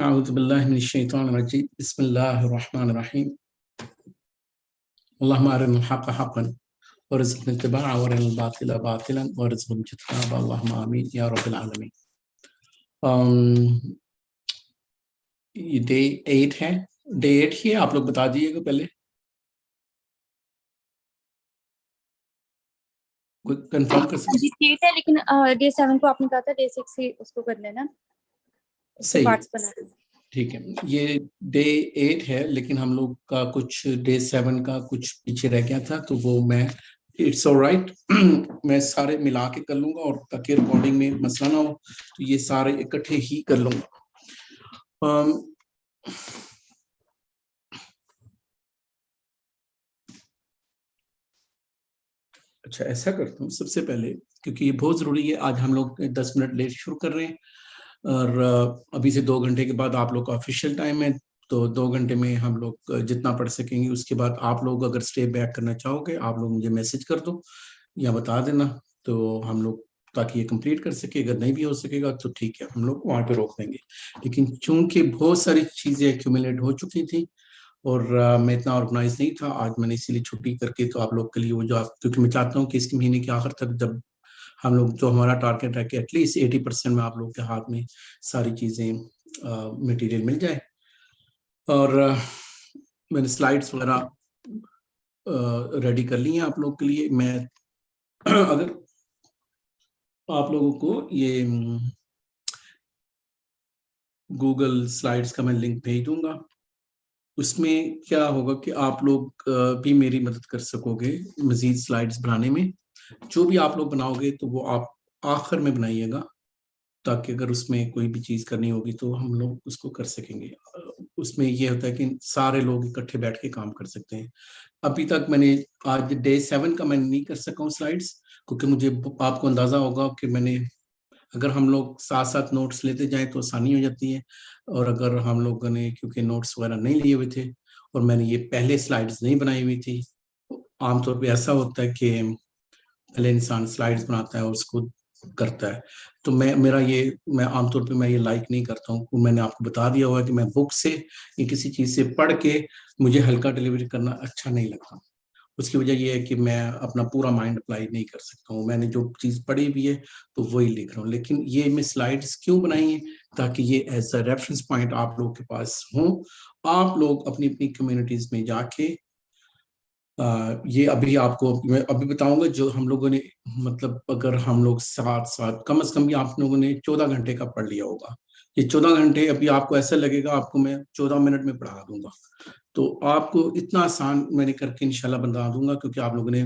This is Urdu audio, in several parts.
أعوذ بالله من الشيطان الرجيم بسم الله الرحمن الرحيم اللهم أرنا الحق حقا وارزقنا اتباعه وارنا الباطل باطلا وارزقنا اجتنابه اللهم آمين يا رب العالمين. یہ ڈے 8 ہے. ڈے 8 ہی ہے, آپ لوگ بتا دیجیے گا پہلے کوئی کنفرم کر سکتے. جی 8 ہے لیکن ڈے 7 کو آپ نے کہا تھا ڈے 6 سے اس کو کر لینا. صحیح, ٹھیک ہے. یہ ڈے 8 ہے لیکن ہم لوگ کا کچھ ڈے 7 کا کچھ پیچھے رہ گیا تھا, تو وہ میں اٹس آل رائٹ میں سارے ملا کے کر لوں گا, اور تاکہ ریکارڈنگ میں مسئلہ نہ ہو تو یہ سارے اکٹھے ہی کر لوں گا. اچھا ایسا کرتا ہوں سب سے پہلے, کیونکہ یہ بہت ضروری ہے. آج ہم لوگ 10 منٹ لیٹ شروع کر رہے ہیں, اور ابھی سے 2 گھنٹے کے بعد آپ لوگ کا آفیشیل ٹائم ہے, تو 2 گھنٹے میں ہم لوگ جتنا پڑھ سکیں گے. اس کے بعد آپ لوگ اگر اسٹے بیک کرنا چاہو گے, آپ لوگ مجھے میسج کر دو یا بتا دینا, تو ہم لوگ تاکہ یہ کمپلیٹ کر سکے. اگر نہیں بھی ہو سکے گا تو ٹھیک ہے, ہم لوگ وہاں پہ روک دیں گے. لیکن چونکہ بہت ساری چیزیں ایکومولیٹ ہو چکی تھی اور میں اتنا آرگنائز نہیں تھا, آج میں نے اسی لیے چھٹی کر کے تو آپ لوگ کے لیے وہ جو کیونکہ میں چاہتا ہوں کہ اس مہینے کے آخر تک جب ہم لوگ جو ہمارا ٹارگیٹ ہے کہ ایٹ لیسٹ 80% میں آپ لوگ کے ہاتھ میں ساری چیزیں مٹیریل مل جائے. اور میں نے سلائڈس وغیرہ ریڈی کر لی ہیں آپ لوگ کے لیے. میں اگر آپ لوگوں کو یہ گوگل سلائڈس کا میں لنک بھیج دوں گا. اس میں کیا ہوگا کہ آپ لوگ بھی میری مدد کر سکو گے مزید سلائڈس بنانے میں. جو بھی آپ لوگ بناؤ گے تو وہ آپ آخر میں بنائیے گا, تاکہ اگر اس میں کوئی بھی چیز کرنی ہوگی تو ہم لوگ اس کو کر سکیں گے. اس میں یہ ہوتا ہے کہ سارے لوگ اکٹھے بیٹھ کے کام کر سکتے ہیں. ابھی تک میں نے آج ڈے 7 کا میں نہیں کر سکا ہوں سلائڈس, کیونکہ مجھے آپ کو اندازہ ہوگا کہ میں نے اگر ہم لوگ ساتھ ساتھ نوٹس لیتے جائیں تو آسانی ہو جاتی ہے, اور اگر ہم لوگوں نے کیونکہ نوٹس وغیرہ نہیں لیے ہوئے تھے اور میں نے یہ پہلے سلائڈس نہیں بنائی ہوئی تھی. عام طور پہ ایسا ہوتا ہے کہ پہلے انسان سلائڈس بناتا ہے اور اس کو کرتا ہے, تو میں عام طور پہ میں یہ لائک نہیں کرتا ہوں. میں نے آپ کو بتا دیا ہوا کہ میں بک سے یا کسی چیز سے پڑھ کے مجھے ہلکا ڈیلیوری کرنا اچھا نہیں لگتا. اس کی وجہ یہ ہے کہ میں اپنا پورا مائنڈ اپلائی نہیں کر سکتا ہوں. میں نے جو چیز پڑھی بھی ہے تو وہی لکھ رہا ہوں. لیکن یہ میں سلائڈس کیوں بنائی ہیں, تاکہ یہ ایز اے ریفرنس پوائنٹ آپ لوگ کے پاس ہوں. آپ لوگ اپنی اپنی کمیونٹیز میں جا کے یہ ابھی آپ کو میں ابھی بتاؤں گا جو ہم لوگوں نے مطلب اگر ہم لوگ ساتھ کم از کم بھی آپ لوگوں نے 14 گھنٹے کا پڑھ لیا ہوگا. یہ 14 گھنٹے ابھی آپ کو ایسا لگے گا آپ کو میں 14 منٹ میں پڑھا دوں گا, تو آپ کو اتنا آسان میں نے کر کے انشاءاللہ بتا دوں گا, کیونکہ آپ لوگوں نے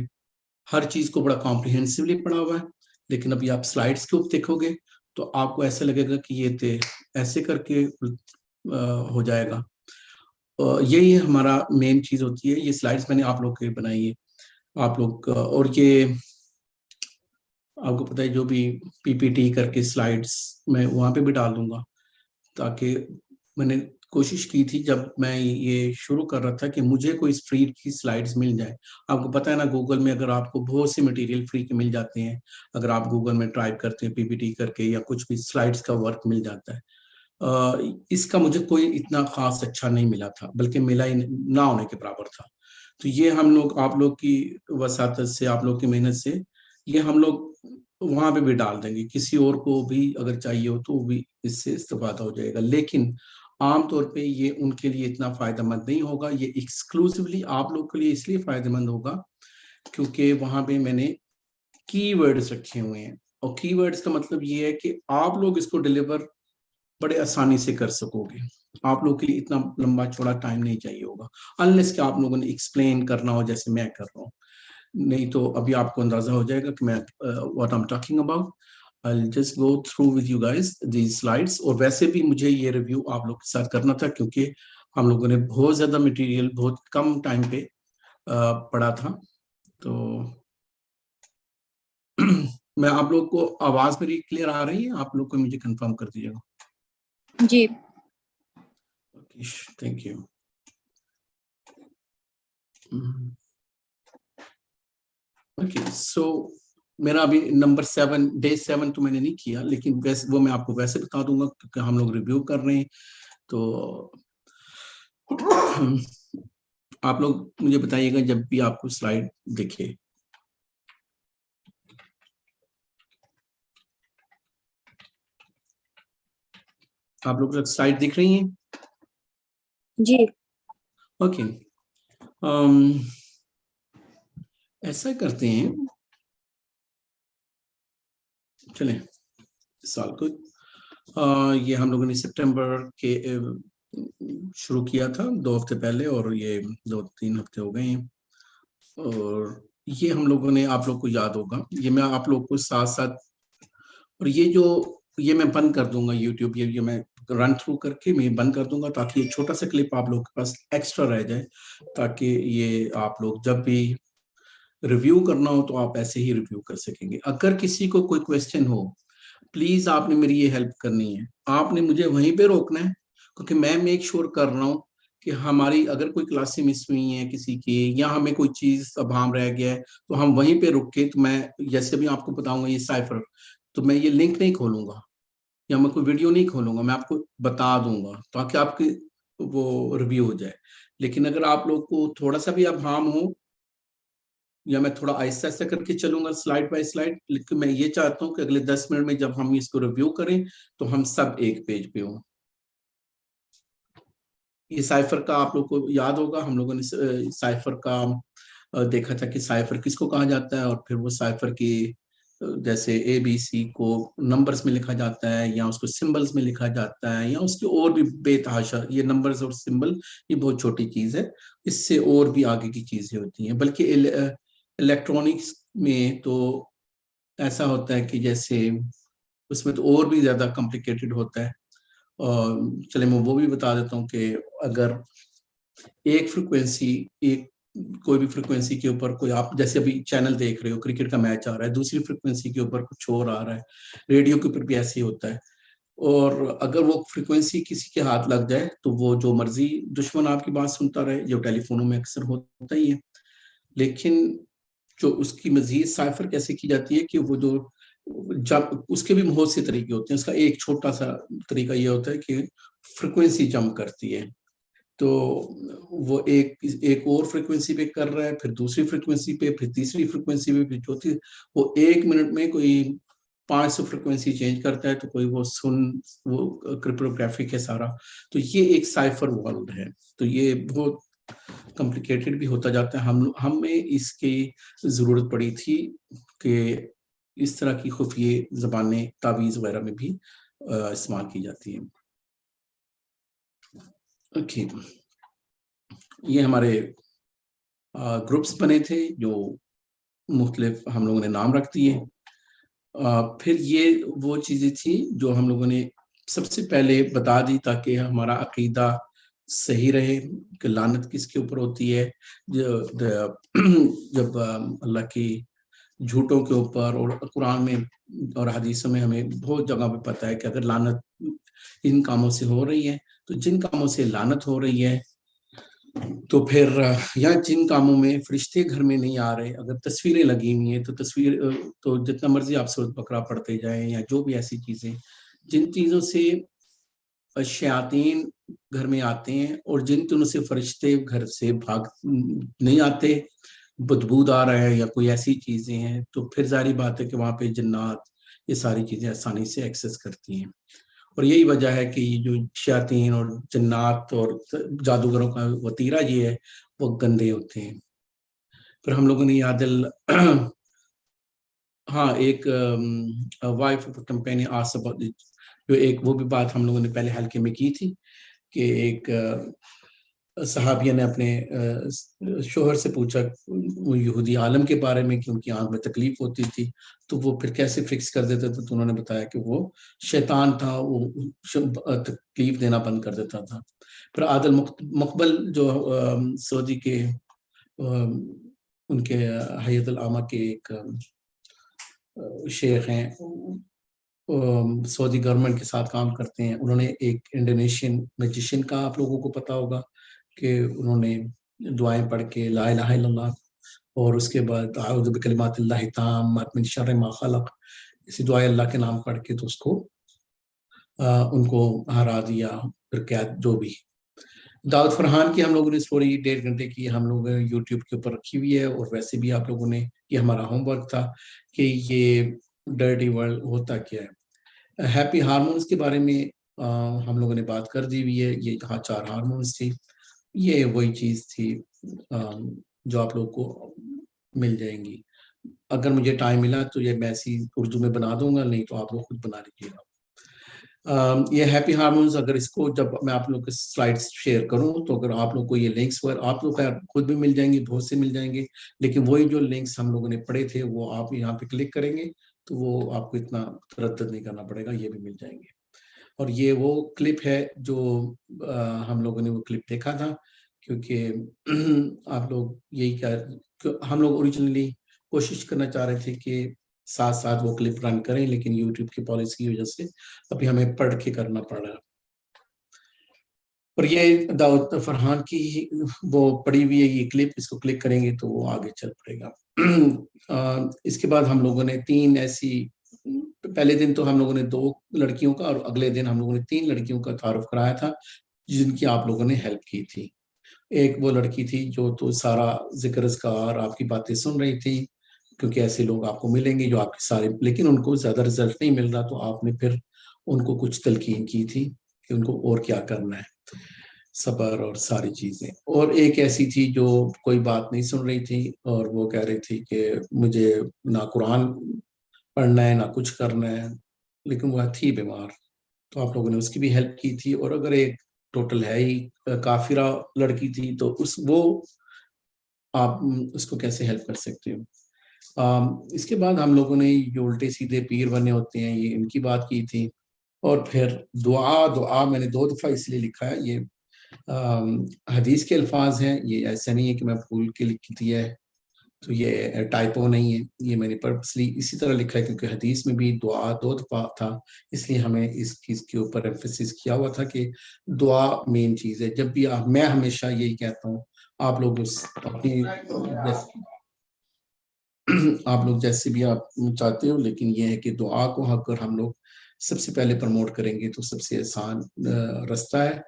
ہر چیز کو بڑا کمپریہنسولی پڑھا ہوا ہے. لیکن ابھی آپ سلائڈس کے اوپر دیکھو گے تو آپ کو ایسا لگے گا کہ یہ تھے ایسے کر کے ہو جائے گا. یہی ہمارا مین چیز ہوتی ہے. یہ سلائڈس میں نے آپ لوگ کے بنائی ہے آپ لوگ, اور یہ آپ کو پتہ ہے جو بھی پی پی ٹی کر کے سلائڈس میں وہاں پہ بھی ڈال دوں گا, تاکہ میں نے کوشش کی تھی جب میں یہ شروع کر رہا تھا کہ مجھے کوئی فری کی سلائڈس مل جائے. آپ کو پتہ ہے نا گوگل میں اگر آپ کو بہت سے مٹیریل فری کے مل جاتے ہیں, اگر آپ گوگل میں ٹائپ کرتے ہیں پی پی ٹی کر کے یا کچھ بھی سلائڈس کا ورک مل جاتا ہے. اس کا مجھے کوئی اتنا خاص اچھا نہیں ملا تھا, بلکہ ملا ہی نہ ہونے کے برابر تھا. تو یہ ہم لوگ آپ لوگ کی وساطت سے آپ لوگ کی محنت سے یہ ہم لوگ وہاں پہ بھی ڈال دیں گے. کسی اور کو بھی اگر چاہیے ہو تو بھی اس سے استفادہ ہو جائے گا. لیکن عام طور پہ یہ ان کے لیے اتنا فائدہ مند نہیں ہوگا. یہ ایکسکلوسیولی آپ لوگ کے لیے اس لیے فائدہ مند ہوگا کیونکہ وہاں پہ میں نے کی ورڈز رکھے ہوئے ہیں, اور کی ورڈز کا مطلب یہ ہے کہ آپ لوگ اس کو ڈیلیور بڑے آسانی سے کر سکو گے. آپ لوگ کے لیے اتنا لمبا چوڑا ٹائم نہیں چاہیے ہوگا, انلیس کہ آپ لوگوں نے ایکسپلین کرنا ہو جیسے میں کر رہا ہوں. نہیں تو ابھی آپ کو اندازہ ہو جائے گا کہ میں what I'm talking about. I'll just go through with you guys these slides. اور ویسے بھی مجھے یہ ریویو آپ لوگ کے ساتھ کرنا تھا کیونکہ ہم لوگوں نے بہت زیادہ مٹیریل بہت کم ٹائم پہ پڑھا تھا. تو میں آپ لوگ کو آواز میری کلیئر آ رہی ہے؟ آپ لوگ کو مجھے کنفرم کر دیجیے گا. جی تھینک یو. اوکے سو میرا ابھی نمبر 7 ڈے 7 تو میں نے نہیں کیا, لیکن ویسے وہ میں آپ کو ویسے بتا دوں گا کیونکہ ہم لوگ ریویو کر رہے ہیں. تو آپ لوگ مجھے بتائیے گا جب بھی آپ کو سلائڈ دکھے. آپ لوگ سلائڈ دکھ رہی ہیں؟ جی. اوکے. ایسا کرتے ہیں, چلیں سال کو یہ ہم لوگوں نے سپٹمبر کے شروع کیا تھا 2 ہفتے پہلے, اور یہ 2-3 ہفتے ہو گئے ہیں. اور یہ ہم لوگوں نے, آپ لوگ کو یاد ہوگا, یہ میں آپ لوگ کو ساتھ ساتھ, اور یہ میں بند کر دوں گا یوٹیوب, یہ میں رن تھرو کر کے میں بند کر دوں گا تاکہ یہ چھوٹا سا کلپ آپ لوگ کے پاس ایکسٹرا رہ جائے, تاکہ یہ آپ لوگ جب بھی ریویو کرنا ہو تو آپ ایسے ہی ریویو کر سکیں گے. اگر کسی کو کوئی کویسچن ہو, پلیز آپ نے میری یہ ہیلپ کرنی ہے, آپ نے مجھے وہیں پہ روکنا ہے, کیونکہ میں میک شور کر رہا ہوں کہ ہماری اگر کوئی کلاسیں مس ہوئی ہیں کسی کی, یا ہمیں کوئی چیز ابہام رہ گیا ہے, تو ہم وہیں پہ رک کے, تو میں جیسے بھی آپ کو بتاؤں گا یہ سائفر, تو میں یہ لنک نہیں کھولوں گا یا میں کوئی ویڈیو نہیں کھولوں گا, میں آپ کو بتا دوں گا تاکہ آپ کی وہ ریویو ہو جائے. لیکن اگر آپ لوگ کو تھوڑا سا بھی ابہام ہو, یا میں تھوڑا آہستہ آہستہ کر کے چلوں گا سلائڈ بائی سلائڈ, لیکن میں یہ چاہتا ہوں کہ اگلے 10 منٹ میں جب ہم اس کو ریویو کریں تو ہم سب ایک پیج پہ ہوں. یہ سائفر کا آپ لوگ کو یاد ہوگا, ہم لوگوں نے سائفر کا دیکھا تھا کہ سائفر کس کو کہا جاتا ہے, اور پھر وہ سائفر کی جیسے اے بی سی کو نمبرز میں لکھا جاتا ہے, یا اس کو سمبلز میں لکھا جاتا ہے, یا اس کے اور بھی بے تحاشا, یہ نمبرز اور سمبل یہ بہت چھوٹی چیز ہے, اس سے اور بھی آگے کی چیزیں ہوتی ہیں. بلکہ الیکٹرانکس میں تو ایسا ہوتا ہے کہ جیسے اس میں تو اور بھی زیادہ کمپلیکیٹڈ ہوتا ہے. چلے میں وہ بھی بتا دیتا ہوں کہ اگر ایک فریکوینسی, کوئی بھی فریکوینسی کے اوپر کوئی, آپ جیسے ابھی چینل دیکھ رہے ہو, کرکٹ کا میچ آ رہا ہے, دوسری فریکوینسی کے اوپر کچھ اور آ رہا ہے, ریڈیو کے اوپر بھی ایسے ہی ہوتا ہے. اور اگر وہ فریکوینسی کسی کے ہاتھ لگ جائے تو وہ جو مرضی دشمن آپ کی بات سنتا رہے, جو ٹیلی فونوں میں اکثر ہوتا ہی ہے. لیکن جو اس کی مزید سائفر کیسے کی جاتی ہے کہ وہ جو جب اس کے بھی بہت سے طریقے ہوتے ہیں, اس کا ایک چھوٹا سا طریقہ یہ ہوتا ہے کہ فریکوینسی جمپ کرتی ہے, تو وہ ایک اور فریکوینسی پہ کر رہا ہے, پھر دوسری فریکوینسی پہ, پھر تیسری فریکوینسی پہ, پھر چوتھی, وہ 1 منٹ میں کوئی 500 فریکوینسی چینج کرتا ہے, تو کوئی وہ کرپٹوگرافک ہے سارا. تو یہ ایک سائفر ورلڈ ہے, تو یہ بہت کمپلیکیٹڈ بھی ہوتا جاتا ہے. ہمیں اس کی ضرورت پڑی تھی کہ اس طرح کی خفیہ زبانیں تعویذ وغیرہ میں بھی استعمال کی جاتی ہیں. اوکے, یہ ہمارے گروپس بنے تھے جو مختلف ہم لوگوں نے نام رکھ دیے. پھر یہ وہ چیزیں تھی جو ہم لوگوں نے سب سے پہلے بتا دی تاکہ ہمارا عقیدہ صحیح رہے کہ لعنت کس کے اوپر ہوتی ہے. جب اللہ کی جھوٹوں کے اوپر, اور قرآن میں اور حدیثوں میں ہمیں بہت جگہ پہ پتہ ہے کہ اگر لعنت ان کاموں سے ہو رہی ہے, تو جن کاموں سے لعنت ہو رہی ہے, تو پھر یا جن کاموں میں فرشتے گھر میں نہیں آ رہے, اگر تصویریں لگی ہوئی ہیں تو جتنا مرضی آپ سورۃ بقرہ پڑھتے جائیں, یا جو بھی ایسی چیزیں, جن چیزوں سے شیاطین گھر میں آتے ہیں اور جن چیزوں سے فرشتے گھر سے بھاگ نہیں آتے, بدبود آ رہا ہے یا کوئی ایسی چیزیں ہیں, تو پھر ظاہری بات ہے کہ وہاں پہ جنات یہ ساری چیزیں آسانی سے ایکسس کرتی ہیں. اور یہی وجہ ہے کہ یہ جو شیاطین اور جنات اور جادوگروں کا وتیرہ یہ ہے, وہ گندے ہوتے ہیں. پھر ہم لوگوں نے یادل ایک wife of companion ask about, جو ایک وہ بھی بات ہم لوگوں نے پہلے حلقے میں کی تھی کہ ایک صحابیہ نے اپنے شوہر سے پوچھا وہ یہودی عالم کے بارے میں کہ ان کی آنکھ میں تکلیف ہوتی تھی, تو وہ پھر کیسے فکس کر دیتے تھے, تو انہوں نے بتایا کہ وہ شیطان تھا, وہ تکلیف دینا بند کر دیتا تھا. پھر عادل مقبل جو سعودی کے ان کے حیات العامہ کے ایک شیخ ہیں, سعودی گورنمنٹ کے ساتھ کام کرتے ہیں, انہوں نے ایک انڈونیشین میجیشین کا آپ لوگوں کو پتا ہوگا کہ انہوں نے دعائیں پڑھ کے لا الہ الا اللہ, اور اس کے بعد اعوذ بکلمات اللہ التامات من شر ما خلق, اسی دعائیں اللہ کے نام پڑھ کے تو اس کو ان کو ہرا دیا, پھر کیا جو بھی. داؤد فرحان کی ہم لوگوں نے اسٹوری 1.5 گھنٹے کی ہم لوگوں نے یوٹیوب کے اوپر رکھی ہوئی ہے, اور ویسے بھی آپ لوگوں نے, یہ ہمارا ہوم ورک تھا کہ یہ ڈرٹی ورلڈ ہوتا کیا ہے. ہیپی ہارمونس کے بارے میں ہم لوگوں نے بات کر دی ہوئی ہے. یہ 4 ہارمونس تھی, یہ وہی چیز تھی جو آپ لوگ کو مل جائیں گی. اگر مجھے ٹائم ملا تو یہ میں ایسی اردو میں بنا دوں گا, نہیں تو آپ لوگ خود بنا لیجیے گا. یہ ہیپی ہارمونز, اگر اس کو جب میں آپ لوگ کے سلائڈس شیئر کروں تو اگر آپ لوگ کو یہ لنکس آپ لوگ خود بھی مل جائیں گے, بہت سے مل جائیں گے, لیکن وہی جو لنکس ہم لوگوں نے پڑھے تھے وہ آپ یہاں پہ کلک کریں گے تو وہ آپ کو اتنا تردد نہیں کرنا پڑے گا, یہ بھی مل جائیں گے. اور یہ وہ کلپ ہے جو ہم لوگوں نے وہ کلپ دیکھا تھا, کیونکہ آپ لوگ یہی ہم لوگ اوریجنلی کوشش کرنا چاہ رہے تھے کہ ساتھ ساتھ وہ کلپ رن کریں, لیکن یوٹیوب کی پالیسی کی وجہ سے ابھی ہمیں پڑھ کے کرنا پڑ رہا ہے. اور یہ داؤد فرحان کی وہ پڑی ہوئی ہے یہ کلپ, اس کو کلک کریں گے تو وہ آگے چل پڑے گا. اس کے بعد ہم لوگوں نے 3 ایسی, پہلے دن تو ہم لوگوں نے 2 لڑکیوں کا اور اگلے دن ہم لوگوں نے 3 لڑکیوں کا تعارف کرایا تھا جن کی آپ لوگوں نے ہیلپ کی تھی. ایک وہ لڑکی تھی جو تو سارا ذکر اذکار آپ کی باتیں سن رہی تھی, کیونکہ ایسے لوگ آپ کو ملیں گے جو آپ کے سارے, لیکن ان کو زیادہ رزلٹ نہیں مل رہا, تو آپ نے پھر ان کو کچھ تلقین کی تھی کہ ان کو اور کیا کرنا ہے, صبر اور ساری چیزیں. اور ایک ایسی تھی جو کوئی بات نہیں سن رہی تھی اور وہ کہہ رہی تھی کہ مجھے نہ قرآن پڑھنا ہے نہ کچھ کرنا ہے, لیکن وہ تھی بیمار, تو آپ لوگوں نے اس کی بھی ہیلپ کی تھی. اور اگر ایک ٹوٹل ہے ہی کافرہ لڑکی تھی تو وہ آپ اس کو کیسے ہیلپ کر سکتے ہو. اس کے بعد ہم لوگوں نے یہ الٹے سیدھے پیر بنے ہوتے ہیں, یہ ان کی بات کی تھی. اور پھر دعا میں نے 2 دفعہ اس لیے لکھا ہے, یہ حدیث کے الفاظ ہیں, یہ ایسا نہیں ہے کہ میں بھول کے لکھ دیا ہے, تو یہ ٹائپو نہیں ہے, یہ میں نے پرپسلی اسی طرح لکھا ہے کیونکہ حدیث میں بھی دعا 2 دفعہ تھا, اس لیے ہمیں اس چیز کے اوپر ایمفیسس کیا ہوا تھا کہ دعا مین چیز ہے. جب بھی میں ہمیشہ یہی کہتا ہوں, آپ لوگ جیسے بھی آپ چاہتے ہو, لیکن یہ ہے کہ دعا کو اگر ہم لوگ سب سے پہلے پروموٹ کریں گے تو سب سے آسان رستہ ہے.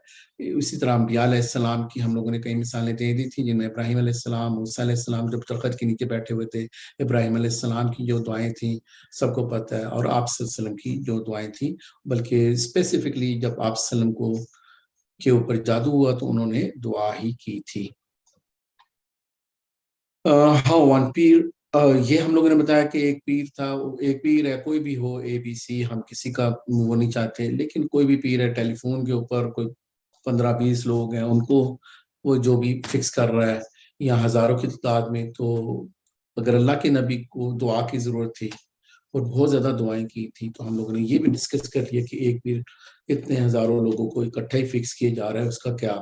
اسی طرح انبیاء علیہ السلام کی ہم لوگوں نے کئی مثالیں دے دی تھی, جن میں ابراہیم علیہ السلام, موسیٰ علیہ السلام جب درخت کے نیچے بیٹھے ہوئے تھے, ابراہیم علیہ السلام کی جو دعائیں تھیں سب کو پتہ ہے, اور آپ صلی اللہ علیہ وسلم کی جو دعائیں تھیں, بلکہ اسپیسیفکلی جب آپ صلی اللہ علیہ وسلم کے اوپر جادو ہوا تو انہوں نے دعا ہی کی تھی. ون پیر, یہ ہم لوگوں نے بتایا کہ ایک پیر تھا, ایک پیر ہے, کوئی بھی ہو اے بی سی, ہم کسی کا وہ نہیں چاہتے, لیکن کوئی بھی پیر ہے, ٹیلی فون کے اوپر کوئی 15-20 لوگ ہیں, ان کو وہ جو بھی فکس کر رہا ہے, یا ہزاروں کی تعداد میں, تو اگر اللہ کے نبی کو دعا کی ضرورت تھی اور بہت زیادہ دعائیں کی تھی, تو ہم لوگوں نے یہ بھی ڈسکس کر لیا کہ ایک پیر اتنے ہزاروں لوگوں کو اکٹھا ہی فکس کیے جا رہا ہے, اس کا کیا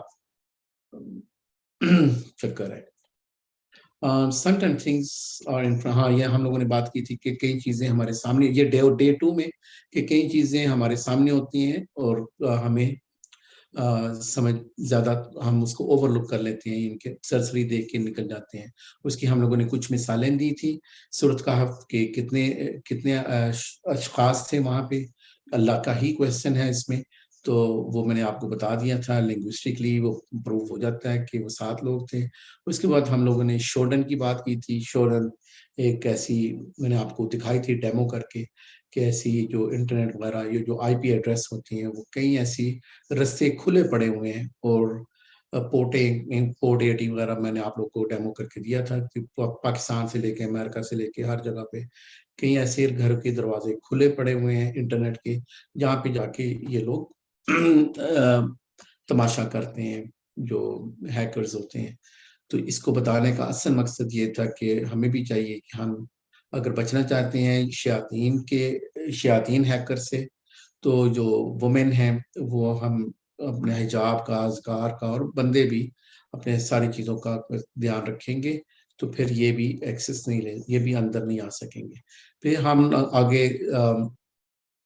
چکر ہے. Certain things are in front. ہاں, یہ ہم لوگوں نے بات کی تھی کہ کئی چیزیں ہمارے سامنے, یہ ڈے 2 میں, کہ کئی چیزیں ہمارے سامنے ہوتی ہیں اور ہمیں سمجھ زیادہ ہم اس کو اوور لک کر لیتے ہیں, ان کے سرسری دیکھ کے نکل جاتے ہیں. اس کی ہم لوگوں نے کچھ مثالیں دی تھی. سورۃ کہف کے کتنے اشخاص تھے وہاں پہ, اللہ کا ہی کویسچن ہے اس میں, تو وہ میں نے آپ کو بتا دیا تھا, لنگوسٹکلی وہ پروف ہو جاتا ہے کہ وہ 7 لوگ تھے. اس کے بعد ہم لوگوں نے شوڈن کی بات کی تھی. شوڈن ایک ایسی, میں نے آپ کو دکھائی تھی ڈیمو کر کے, کہ ایسی جو انٹرنیٹ وغیرہ, یہ جو آئی پی ایڈریس ہوتی ہیں, وہ کئی ایسی رستے کھلے پڑے ہوئے ہیں, اور پورٹ 80 وغیرہ میں نے آپ لوگ کو ڈیمو کر کے دیا تھا کہ پاکستان سے لے کے امریکہ سے لے کے ہر جگہ پہ کئی ایسے گھر کے دروازے کھلے پڑے ہوئے ہیں انٹرنیٹ کے, جہاں پہ جا کے یہ لوگ تماشا کرتے ہیں جو ہیکرز ہوتے ہیں. تو اس کو بتانے کا اصل مقصد یہ تھا کہ ہمیں بھی چاہیے کہ ہم اگر بچنا چاہتے ہیں شیاطین ہیکر سے, تو جو وومن ہیں وہ ہم اپنے حجاب کا, اذکار کا, اور بندے بھی اپنے ساری چیزوں کا دھیان رکھیں گے, تو پھر یہ بھی ایکسس نہیں لے, یہ بھی اندر نہیں آ سکیں گے. پھر ہم آگے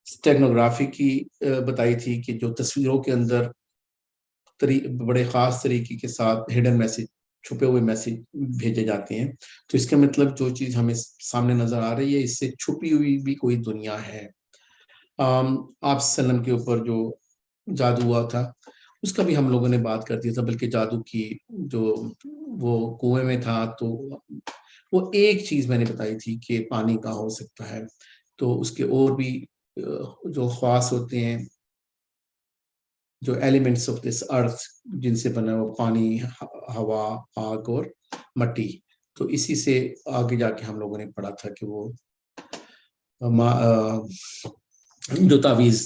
اسٹیگنوگرافی کی بتائی تھی کہ جو تصویروں کے اندر بڑے خاص طریقے کے ساتھ ہڈن میسج, چھپے ہوئے میسج بھیجے جاتے ہیں, تو اس کا مطلب جو چیز ہمیں سامنے نظر آ رہی ہے اس سے چھپی ہوئی بھی کوئی دنیا ہے. آپ وسلم کے اوپر جو جادو ہوا تھا اس کا بھی ہم لوگوں نے بات کر دیا تھا، بلکہ جادو کی جو وہ کنویں میں تھا تو وہ ایک چیز میں نے بتائی تھی کہ پانی کا ہو سکتا ہے، تو اس کے اور بھی جو خواص ہوتے ہیں، جو ایلیمنٹس آف دس ارتھ جن سے بنا ہوا پانی، ہوا، آگ اور مٹی، تو اسی سے آگے جا کے ہم لوگوں نے پڑھا تھا کہ وہ جو تعویذ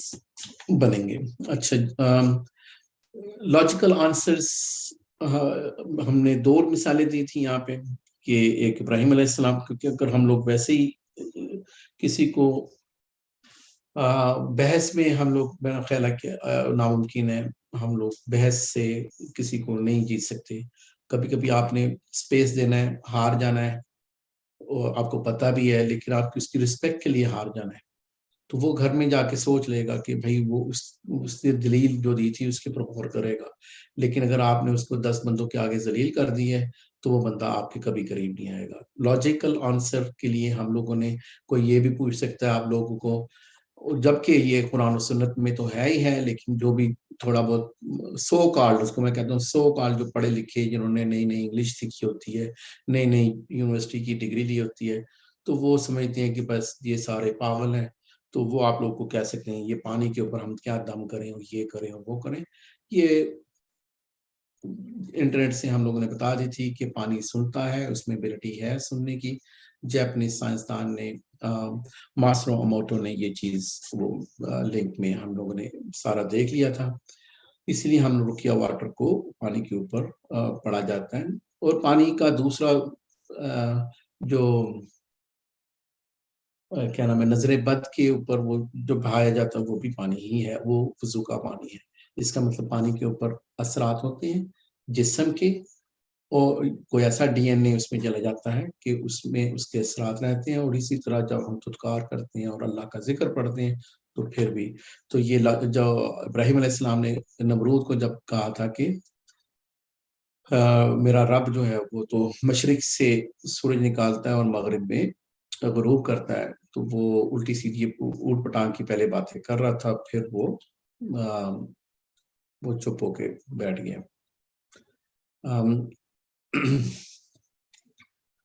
بنیں گے۔ اچھا، لاجیکل آنسرس ہم نے 2 مثالیں دی تھی یہاں پہ کہ ایک ابراہیم علیہ السلام، کیونکہ اگر ہم لوگ ویسے ہی کسی کو بحث میں ہم لوگ، میرا خیال ہے کہ ناممکن ہے، ہم لوگ بحث سے کسی کو نہیں جیت سکتے۔ کبھی کبھی آپ نے اسپیس دینا ہے، ہار جانا ہے، اور آپ کو پتہ بھی ہے، لیکن آپ کی اس کی رسپیکٹ کے لیے ہار جانا ہے، تو وہ گھر میں جا کے سوچ لے گا کہ بھائی وہ اس نے دلیل جو دی تھی اس کے اوپر غور کرے گا۔ لیکن اگر آپ نے اس کو 10 بندوں کے آگے ذلیل کر دی ہے تو وہ بندہ آپ کے کبھی قریب نہیں آئے گا۔ لاجیکل آنسر کے لیے ہم لوگوں نے، کوئی یہ بھی پوچھ سکتا ہے آپ لوگوں کو، جبکہ یہ قرآن و سنت میں تو ہے ہی ہے، لیکن جو بھی تھوڑا بہت سو کالڈ، اس کو میں کہتا ہوں سو کالڈ، جو پڑھے لکھے، جنہوں نے نئی نئی انگلش سیکھی ہوتی ہے، نئی نئی یونیورسٹی کی ڈگری لی ہوتی ہے، تو وہ سمجھتے ہیں کہ بس یہ سارے پاگل ہیں، تو وہ آپ لوگ کو کہہ سکتے ہیں یہ پانی کے اوپر ہم کیا دم کریں، اور یہ کریں اور وہ کریں۔ یہ انٹرنیٹ سے ہم لوگوں نے بتا دی تھی کہ پانی سنتا ہے، اس میں ایبلٹی ہے سننے کی۔ جاپنیز سائنسدان نے ماسرو اموٹو نے یہ چیز وہ لنک میں ہم لوگوں نے سارا دیکھ لیا تھا، اس لیے ہم رکیا واٹر کو پانی کے اوپر پڑا جاتا ہے۔ اور پانی کا دوسرا جو کیا نام ہے، نظر بد کے اوپر وہ جو بہایا جاتا ہے وہ بھی پانی ہی ہے، وہ وضو کا پانی ہے۔ اس کا مطلب پانی کے اوپر اثرات ہوتے ہیں جسم کے، اور کوئی ایسا ڈی این اے اس میں چلا جاتا ہے کہ اس میں اس کے اثرات رہتے ہیں، اور اسی طرح جب ہم تذکار کرتے ہیں اور اللہ کا ذکر پڑھتے ہیں تو پھر بھی، تو یہ جو ابراہیم علیہ السلام نے نمرود کو جب کہا تھا کہ میرا رب جو ہے وہ تو مشرق سے سورج نکالتا ہے اور مغرب میں غروب کرتا ہے، تو وہ الٹی سیدھی اوٹ پٹانگ کی پہلے باتیں کر رہا تھا، پھر وہ چپ ہو کے بیٹھ گیا۔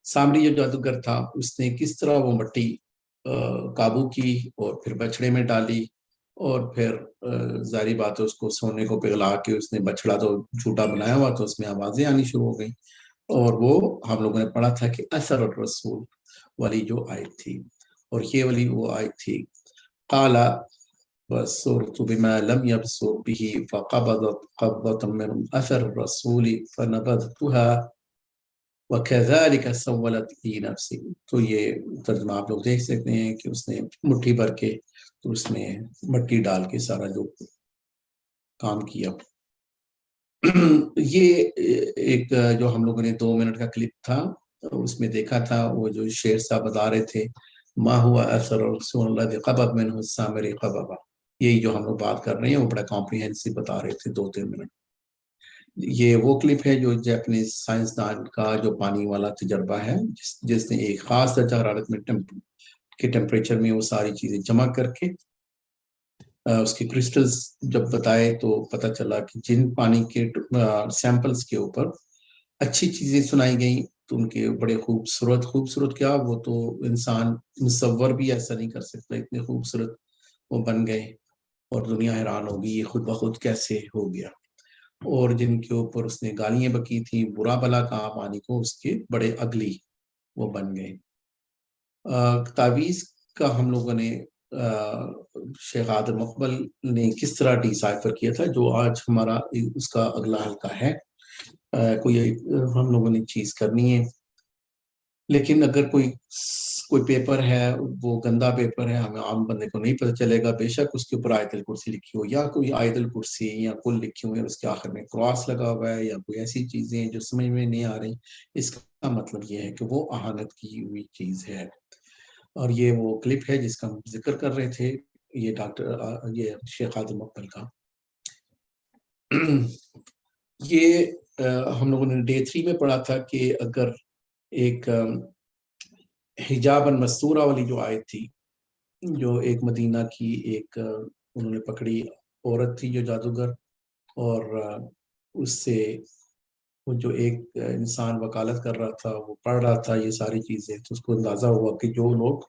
سامری جو جادوگر تھا، اس نے کس طرح وہ مٹی قابو کی اور پھر بچڑے میں ڈالی، اور پھر ظاہری بات ہے اس کو سونے کو پگھلا کے اس نے بچڑا تو جھوٹا بنایا ہوا، تو اس میں آوازیں آنی شروع ہو گئیں، اور وہ ہم لوگوں نے پڑھا تھا کہ اثر الرسول والی جو آیت تھی، اور یہ والی وہ آیت تھی، قال بصرت بما لم يبصر به فقبضت قبضة من اثر الرسول فنبذتها وَكَذَلِكَ سَوَّلَتْ لِي نَفْسِي۔ تو یہ ترجمہ آپ لوگ دیکھ سکتے ہیں کہ اس نے مٹھی بھر کے تو اس میں مٹی ڈال کے سارا جو کام کیا۔ یہ ایک جو ہم لوگوں نے 2 منٹ کا کلپ تھا، اس میں دیکھا تھا، وہ جو شیر صاحب بتا رہے تھے ما ہوا اثر رسول اللہ قبض منہ السامری قبضا، یہی جو ہم لوگ بات کر رہے ہیں وہ بڑا کمپریہنسو بتا رہے تھے 2-3 منٹ۔ یہ وہ کلپ ہے جو جاپنیز سائنسدان کا جو پانی والا تجربہ ہے، جس نے ایک خاص درجہ حرارت میں کے ٹیمپریچر میں وہ ساری چیزیں جمع کر کے اس کے کرسٹلز جب بتائے تو پتہ چلا کہ جن پانی کے سیمپلز کے اوپر اچھی چیزیں سنائی گئیں تو ان کے بڑے خوبصورت کیا، وہ تو انسان مصور بھی ایسا نہیں کر سکتا، اتنے خوبصورت وہ بن گئے، اور دنیا حیران ہوگی یہ خود بخود کیسے ہو گیا۔ اور جن کے اوپر اس نے گالیاں بکی تھی، برا بلا کہا پانی کو، اس کے بڑے اگلی وہ بن گئے۔ تعویذ کا ہم لوگوں نے شیخ عادل مقبل نے کس طرح ڈی سائفر کیا تھا، جو آج ہمارا اس کا اگلا حلقہ ہے۔ کوئی ہم لوگوں نے چیز کرنی ہے، لیکن اگر کوئی پیپر ہے وہ گندا پیپر ہے، ہمیں عام بندے کو نہیں پتہ چلے گا، بے شک اس کے اوپر آیت الکرسی لکھی ہو، یا کوئی آیت الکرسی یا کل لکھی ہوئی ہے، اس کے آخر میں کراس لگا ہوا ہے، یا کوئی ایسی چیزیں جو سمجھ میں نہیں آ رہی، اس کا مطلب یہ ہے کہ وہ اہانت کی ہوئی چیز ہے۔ اور یہ وہ کلپ ہے جس کا ہم ذکر کر رہے تھے، یہ شیخ عادل مقبل کا۔ یہ ہم لوگوں نے ڈے 3 میں پڑھا تھا کہ اگر ایک حجاباً مستورہ والی جو آیت تھی، جو ایک مدینہ کی ایک انہوں نے پکڑی عورت تھی جو جادوگر، اور اس سے وہ جو ایک انسان وکالت کر رہا تھا وہ پڑھ رہا تھا یہ ساری چیزیں، تو اس کو اندازہ ہوا کہ جو لوگ،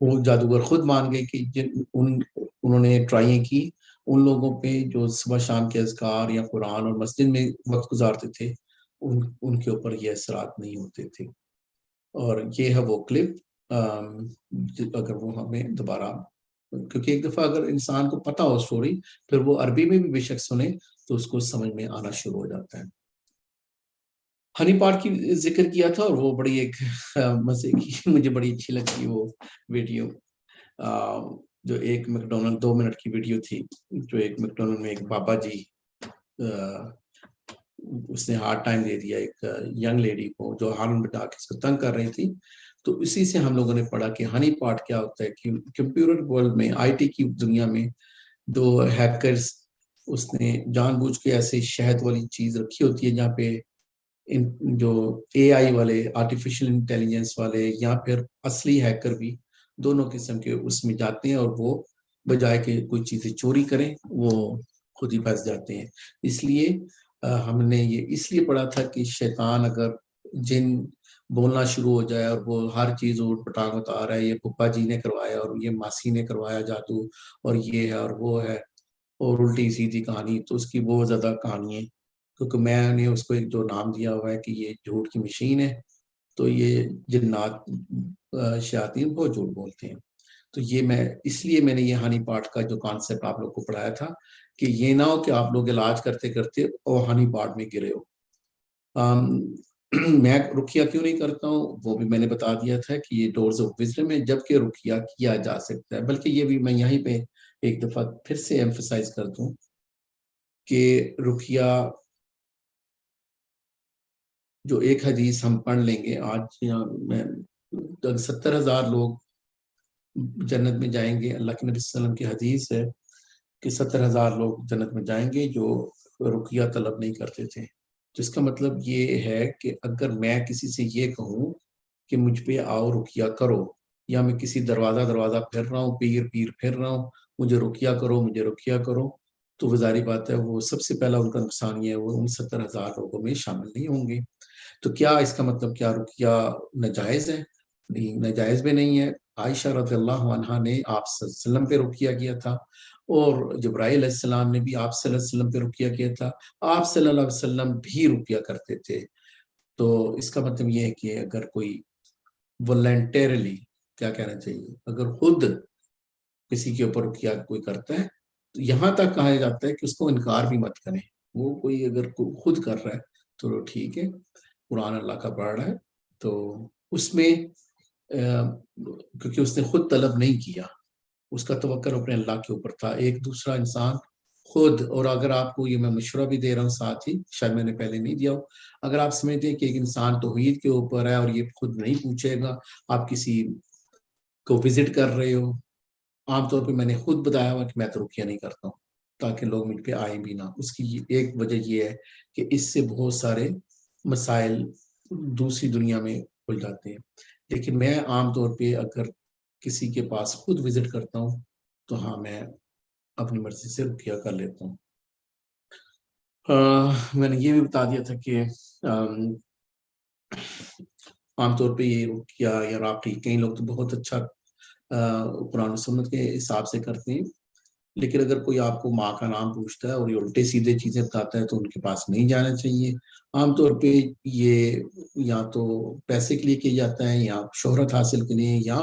وہ جادوگر خود مان گئے کہ انہوں نے ٹرائیں کی، ان لوگوں پہ جو صبح شام کے اذکار یا قرآن اور مسجد میں وقت گزارتے تھے، ان کے اوپر یہ اثرات نہیں ہوتے تھے۔ اور یہ ہے وہ کلپ، اگر وہ ہمیں دوبارہ، کیونکہ ایک دفعہ اگر انسان کو پتا ہو سٹوری، پھر وہ عربی میں بھی بے شک سنے تو اس کو سمجھ میں آنا شروع ہو جاتا ہے۔ ہنی پاٹ کی ذکر کیا تھا، اور وہ بڑی ایک مزے کی، مجھے بڑی اچھی لگتی وہ ویڈیو، جو ایک میکڈونلڈ 2 منٹ کی ویڈیو تھی، جو ایک میکڈونلڈ میں ایک بابا جی، اس نے ہارڈ ٹائم دے دیا ایک ینگ لیڈی کو جو ہارن بٹا کے اس کو تنگ کر رہی تھی، تو اسی سے ہم لوگوں نے پڑھا کہ ہنی پاٹ کیا ہوتا ہے، کہ کمپیوٹر ورلڈ میں، آئی ٹی کی دنیا میں، دو ہیکرز، اس نے جان بوجھ کے ایسے شہد والی چیز رکھی ہوتی ہے جہاں پہ جو اے آئی والے، آرٹیفیشل انٹیلیجنس والے، یا پھر اصلی ہیکر بھی، دونوں قسم کے اس میں جاتے ہیں، اور وہ بجائے کہ کوئی چیزیں چوری کریں وہ خود ہی پھنس جاتے ہیں۔ اس لیے ہم نے یہ اس لیے پڑھا تھا کہ شیطان اگر جن بولنا شروع ہو جائے اور وہ ہر چیز اوٹ پٹانگ بتا رہا ہے، یہ پپا جی نے کروایا اور یہ ماسی نے کروایا جادو، اور یہ ہے اور وہ ہے، اور الٹی سیدھی کہانی، تو اس کی بہت زیادہ کہانی ہے، کیونکہ میں نے اس کو ایک جو نام دیا ہوا ہے کہ یہ جھوٹ کی مشین ہے، تو یہ جنات، شیاطین بہت جھوٹ بولتے ہیں۔ تو یہ اس لیے میں نے یہ ہنی پاٹ کا جو کانسیپٹ آپ لوگ کو پڑھایا تھا، کہ یہ نہ ہو کہ آپ لوگ علاج کرتے کرتے اور ہنی پاٹ میں گرے ہو۔ میں رقیہ کیوں نہیں کرتا ہوں وہ بھی میں نے بتا دیا تھا کہ یہ ڈورز آف وزڈم ہے، جبکہ رقیہ کیا جا سکتا ہے، بلکہ یہ بھی میں یہیں پہ ایک دفعہ پھر سے ایمفسائز کر دوں کہ رقیہ جو ایک حدیث ہم پڑھ لیں گے آج، میں 70,000 لوگ جنت میں جائیں گے، اللہ کے نبی صلی اللہ علیہ وسلم کی حدیث ہے کہ 70,000 لوگ جنت میں جائیں گے جو رقیہ طلب نہیں کرتے تھے۔ جس کا مطلب یہ ہے کہ اگر میں کسی سے یہ کہوں کہ مجھ پہ آؤ رقیہ کرو، یا میں کسی دروازہ پھر رہا ہوں، پیر پھر رہا ہوں، مجھے رقیہ کرو، مجھے رقیہ کرو، تو وہ ظاہری بات ہے وہ سب سے پہلا ان کا نقصان یہ ہے، وہ ان 70,000 لوگوں میں شامل نہیں ہوں گے۔ تو کیا اس کا مطلب کیا رقیہ ناجائز ہے؟ نہیں، ناجائز بھی نہیں ہے۔ عائشہ رضی اللہ عنہا نے آپ صلی اللہ علیہ وسلم پہ رقیہ کیا تھا، اور جبرائیل علیہ السلام نے بھی آپ صلی اللہ علیہ وسلم پہ رقیہ کیا تھا، آپ صلی اللہ علیہ وسلم بھی رقیہ کرتے تھے۔ تو اس کا مطلب یہ ہے کہ اگر کوئی والنٹیرلی، کیا کہنا چاہیے، اگر خود کسی کے اوپر رقیہ کوئی کرتا ہے، تو یہاں تک کہا جاتا ہے کہ اس کو انکار بھی مت کریں۔ وہ کوئی اگر خود کر رہا ہے تو ٹھیک ہے، قرآن اللہ کا پڑھ رہا ہے، تو اس میں کیونکہ اس نے خود طلب نہیں کیا، اس کا توکل اپنے اللہ کے اوپر تھا۔ ایک دوسرا انسان خود، اور اگر آپ کو یہ میں مشورہ بھی دے رہا ہوں ساتھ ہی، شاید میں نے پہلے نہیں دیا ہو، اگر آپ سمجھتے ہیں کہ ایک انسان توحید کے اوپر ہے اور یہ خود نہیں پوچھے گا، آپ کسی کو وزٹ کر رہے ہو، عام طور پہ میں نے خود بتایا ہوا کہ میں تو رقیہ نہیں کرتا ہوں تاکہ لوگ مجھ پہ آئیں بھی نہ۔ اس کی ایک وجہ یہ ہے کہ اس سے بہت سارے مسائل دوسری دنیا میں کھل جاتے ہیں، لیکن میں عام طور پہ اگر کسی کے پاس خود وزٹ کرتا ہوں تو ہاں، میں اپنی مرضی سے رقیہ کر لیتا ہوں۔ میں نے یہ بھی بتا دیا تھا کہ عام طور پہ یہ رقیہ یا راقی، کئی لوگ تو بہت اچھا قرآن و سنت کے حساب سے کرتے ہیں، لیکن اگر کوئی آپ کو ماں کا نام پوچھتا ہے اور یہ الٹے سیدھے چیزیں بتاتا ہے تو ان کے پاس نہیں جانا چاہیے۔ عام طور پہ یہ یا تو پیسے کے لیے کیا جاتا ہے، یا شہرت حاصل کے لیے، یا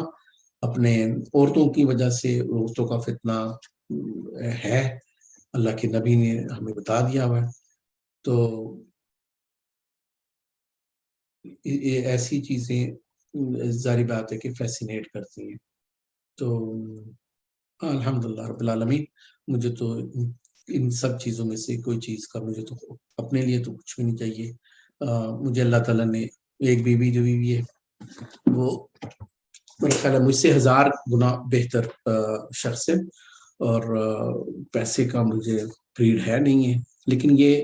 اپنے عورتوں کی وجہ سے عورتوں کا فتنہ ہے، اللہ کے نبی نے ہمیں بتا دیا ہوا ہے۔ تو یہ ایسی چیزیں ظاہری بات ہے کہ فیسینیٹ کرتی ہیں۔ تو الحمدللہ رب العالمین، مجھے تو ان سب چیزوں میں سے کوئی چیز کا، مجھے تو اپنے لیے تو کچھ بھی نہیں چاہیے۔ مجھے اللہ تعالیٰ نے ایک بیوی جو بیوی ہے وہ میرا خیال ہے مجھ سے 1000 گنا بہتر شخص ہے، اور پیسے کا مجھے بریڈ ہے نہیں ہے، لیکن یہ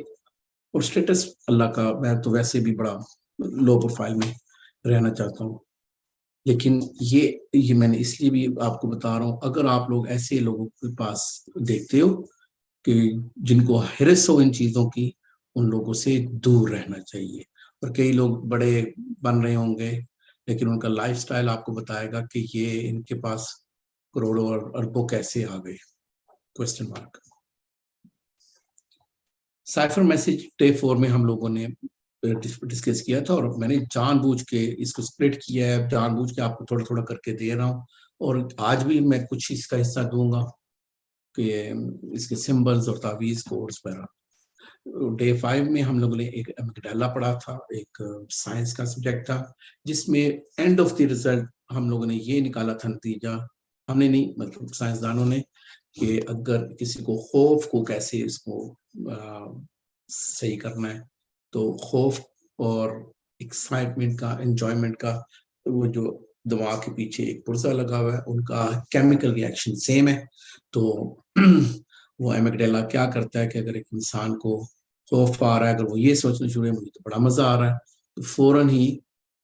اور اسٹیٹس اللہ کا، میں تو ویسے بھی بڑا لو پروفائل میں رہنا چاہتا ہوں، لیکن یہ میں نے اس لیے بھی آپ کو بتا رہا ہوں، اگر آپ لوگ ایسے لوگوں کے پاس دیکھتے ہو کہ جن کو ہرس ہو ان چیزوں کی ان لوگوں سے دور رہنا چاہیے. اور کئی لوگ بڑے بن رہے ہوں گے لیکن ان کا لائف سٹائل آپ کو بتائے گا کہ یہ ان کے پاس کروڑوں اور اربوں کیسے آ گئے. Question mark. Cipher message day 4 میں ہم لوگوں نے ڈسکس کیا تھا اور میں نے جان بوجھ کے اس کو سپلٹ کیا ہے, جان بوجھ کے آپ کو تھوڑا تھوڑا کر کے دے رہا ہوں, اور آج بھی میں کچھ اس کا حصہ دوں گا کہ اس کے سمبلز اور تعویذ کوڈز وغیرہ. ڈے 5 میں ہم لوگوں نے ایک امیگڈالا پڑھا تھا, ایک سائنس کا سبجیکٹ تھا, جس میں اینڈ آف دی ریزلٹ ہم لوگوں نے یہ نکالا تھا نتیجہ, ہم نے نہیں مطلب سائنسدانوں نے, کہ اگر کسی کو خوف کو کیسے اس کو صحیح کرنا ہے, تو خوف اور ایکسائٹمنٹ کا, انجوائمنٹ کا, وہ جو دماغ کے پیچھے ایک پرزہ لگا ہوا ہے, ان کا کیمیکل ریئیکشن سیم ہے. تو وہ ایمیگڈیلا کیا کرتا ہے کہ اگر ایک انسان کو خوف آ رہا ہے, اگر وہ یہ سوچنا شروع ہے مجھے تو بڑا مزہ آ رہا ہے, تو فوراً ہی